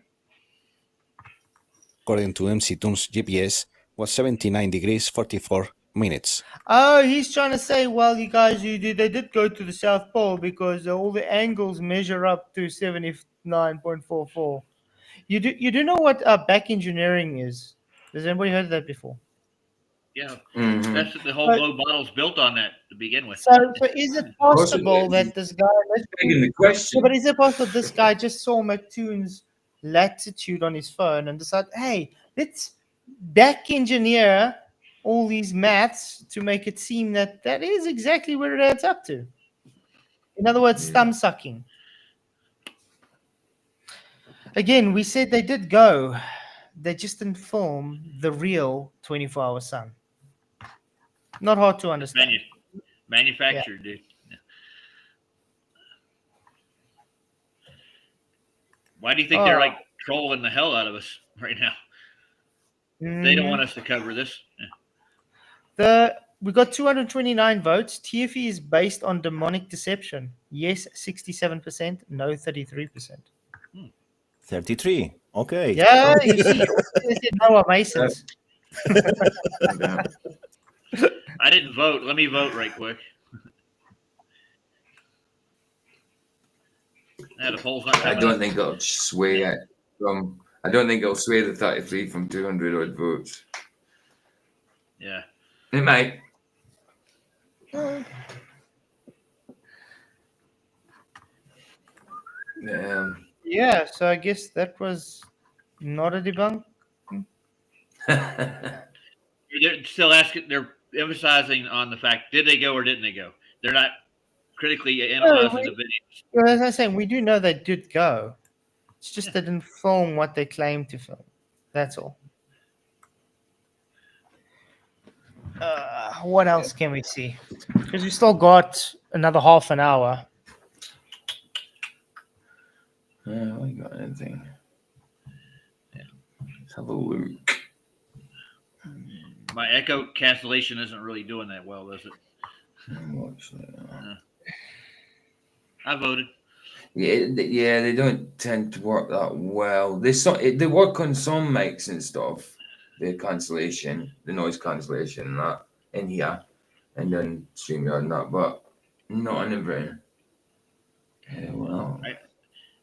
According to MC Toon's GPS, was 79 degrees 44 minutes. Oh, he's trying to say, well, you guys, they did go to the South Pole because all the angles measure up to 79.44. You do know what back engineering is? Has anybody heard of that before? Yeah, that's the whole globe model's built on that to begin with. So is it possible that this guy? But is it possible this guy just saw McToon's latitude on his phone and decided, hey, let's back engineer all these maths to make it seem that that is exactly where it adds up to. In other words, thumb sucking. Again, we said they did go. They just didn't film the real 24-hour sun. Not hard to understand. Manufactured, dude. Yeah. Why do you think they're like trolling the hell out of us right now? They don't want us to cover this. Yeah. We got 229 votes. TFE is based on demonic deception. Yes, 67%. No, 33%. 33. Okay. Yeah, you see, they said Noah Masons. I didn't vote. Let me vote right quick. Yeah, the poll's not I don't think it'll sway it from. I don't think it'll sway the 33 from 200 odd votes. Yeah. It might. Yeah, so I guess that was not a debunk. They're still asking. They're emphasizing on the fact: did they go or didn't they go? They're not critically analyzing the videos. Well, as I'm saying, we do know they did go. It's just they didn't film what they claimed to film. That's all. What else can we see? Because we still got another half an hour. Yeah, I got anything. Yeah. Let's have a look. My echo cancellation isn't really doing that well, is it? I voted. Yeah, they don't tend to work that well. They work on some mics and stuff. The cancellation, the noise cancellation, and that in here, and then StreamYard and that, but not on everything. Yeah, well.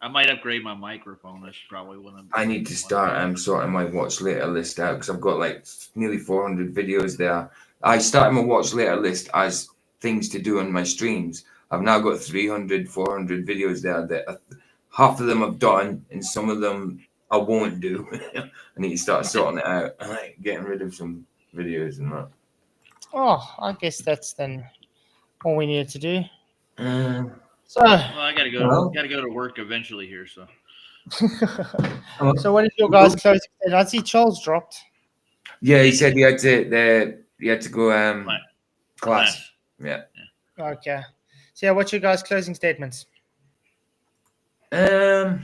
I might upgrade my microphone. That's probably one of them. I need to start sorting my watch later list out because I've got like nearly 400 videos there. I started my watch later list as things to do on my streams. I've now got 300, 400 videos there that half of them I've done and some of them I won't do. I need to start sorting it out and like getting rid of some videos and that. Oh, I guess that's then all we needed to do. So well, I gotta go. Gotta go to work eventually here. So. So what is your guys' closing statement? I see Charles dropped. Yeah, he said he had to go class. Yeah. Okay. So yeah, what's your guys' closing statements? Well,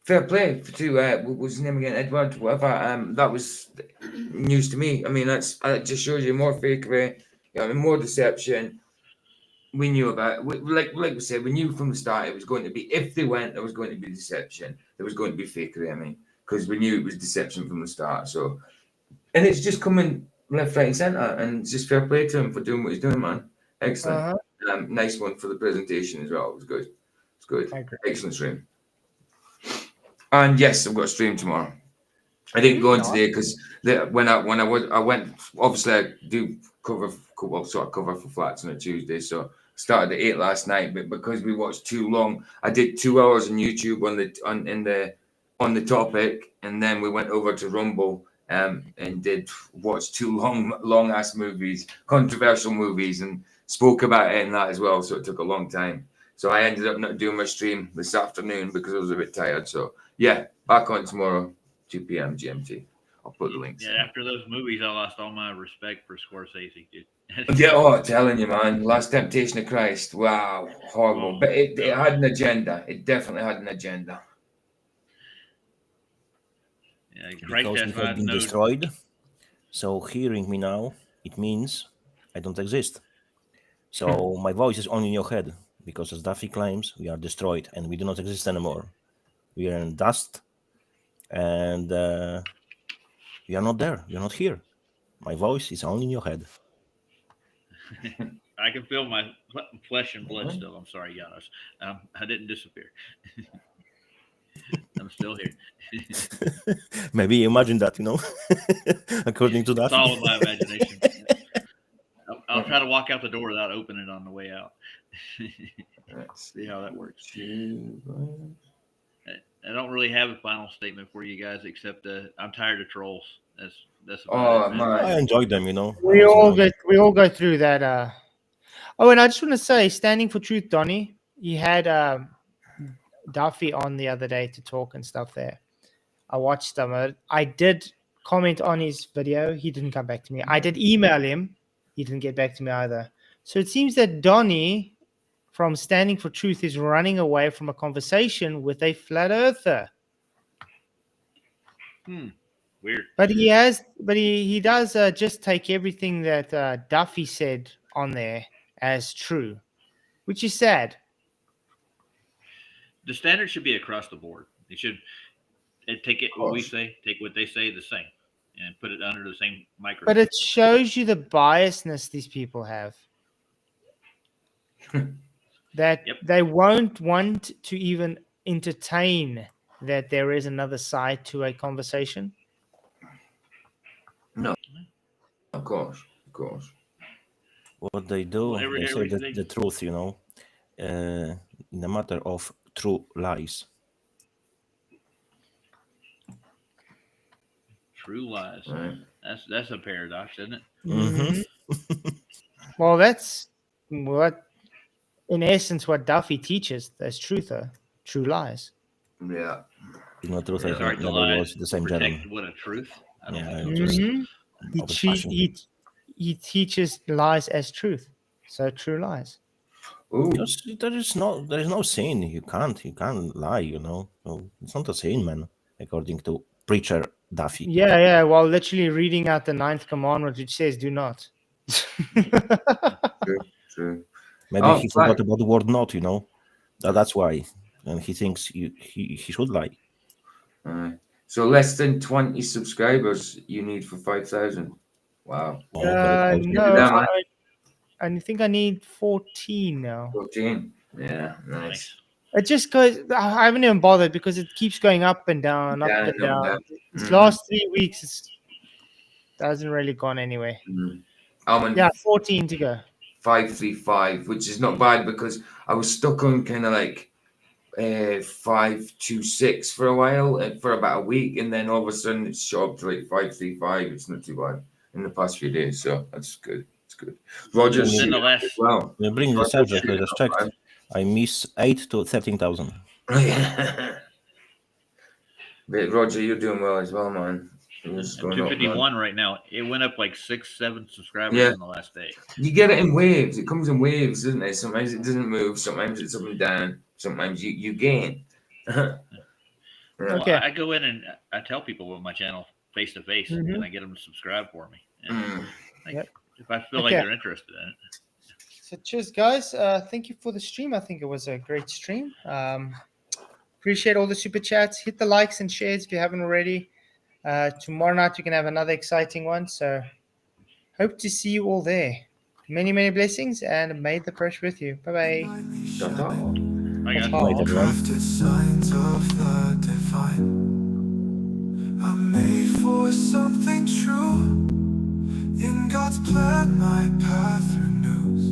fair play to what was his name again, Edward, whatever. That was news to me. I mean, that just shows you more fakery, more deception. We knew about it. Like we said, we knew from the start it was going to be, if they went, there was going to be deception. There was going to be fakery, I mean, because we knew it was deception from the start. So, and it's just coming left, right, and centre, and it's just fair play to him for doing what he's doing, man. Excellent. Nice one for the presentation as well. It was good. It's good. Excellent stream. And yes, I've got a stream tomorrow. I didn't go in today because when I went, obviously I do cover for flats on a Tuesday, so started at 8 last night, but because we watched too long, I did 2 hours on YouTube on the topic, and then we went over to Rumble and did watch 2 long ass movies, controversial movies, and spoke about it and that as well. So it took a long time. So I ended up not doing my stream this afternoon because I was a bit tired. So yeah, back on tomorrow, 2 p.m. GMT. I'll put the links. Yeah, after those movies, I lost all my respect for Scorsese, dude. Yeah, oh, telling you, man. Last Temptation of Christ. Wow, horrible. But it had an agenda. It definitely had an agenda. Yeah, Because it has been destroyed. So hearing me now, it means I don't exist. So my voice is only in your head. Because as Duffy claims, we are destroyed and we do not exist anymore. We are in dust and we are not there. We are not here. My voice is only in your head. I can feel my flesh and blood still. I'm sorry, Giannis. I didn't disappear. I'm still here. Maybe imagine that, according to that. It's all in my imagination. I'll try to walk out the door without opening it on the way out. Let's see how that works. I don't really have a final statement for you guys, except I'm tired of trolls. That's about it. I enjoyed them, We all go through that. Oh, and I just want to say, Standing for Truth, Donnie, he had Duffy on the other day to talk and stuff there. I watched them. I did comment on his video. He didn't come back to me. I did email him. He didn't get back to me either. So it seems that Donnie from Standing for Truth is running away from a conversation with a flat earther. Weird. But he does just take everything that Duffy said on there as true, which is sad. The standard should be across the board. They should take it what we say, take what they say the same, and put it under the same microscope. But it shows you the biasness these people have. That they won't want to even entertain that there is another side to a conversation. No, of course. What they do, they say the truth, in the matter of true lies. True lies. Right. That's a paradox, isn't it? Mm-hmm. Well, that's what, in essence, what Duffy teaches as truth, true lies. Yeah. Not truth. I think never was the same gentleman. What a truth. He teaches lies as truth, so true lies. Because there is no sin. You can't lie. So it's not a sin, man. According to preacher Duffy. Yeah. Well, literally reading out the 9th commandment, which says, "Do not." True. Maybe he forgot about the word "not." That's why, and he thinks he should lie. So less than 20 subscribers you need for 5,000. Wow. No, I think I need 14 now. 14. Yeah, nice. It just goes. I haven't even bothered because it keeps going up and down, up and down. These last 3 weeks, it hasn't really gone anywhere. 14 to go. 535, which is not bad because I was stuck on kind of like 526 for a while, for about a week, and then all of a sudden it's shot up to like 535. It's not too bad in the past few days, so that's good. It's good. Roger's in the last. Well, bring the subject. I just checked. I miss 8 to 13,000. But Roger, you're doing well as well, man. 251 right now. It went up like 6-7 subscribers in the last day. You get it in waves. It comes in waves, doesn't it? Sometimes it doesn't move. Sometimes it's up and down. Sometimes you gain. Well, I go in and I tell people about my channel face to face, and I get them to subscribe for me. And if I feel like they're interested in it. So cheers, guys. Thank you for the stream. I think it was a great stream. Appreciate all the super chats. Hit the likes and shares if you haven't already. Tomorrow night we can have another exciting one. So hope to see you all there. Many, many blessings, and may the crush with you. Bye-bye. Bye, guys. Bye, everyone. Signs of the divine. I'm made for something true. In God's plan, my path renews.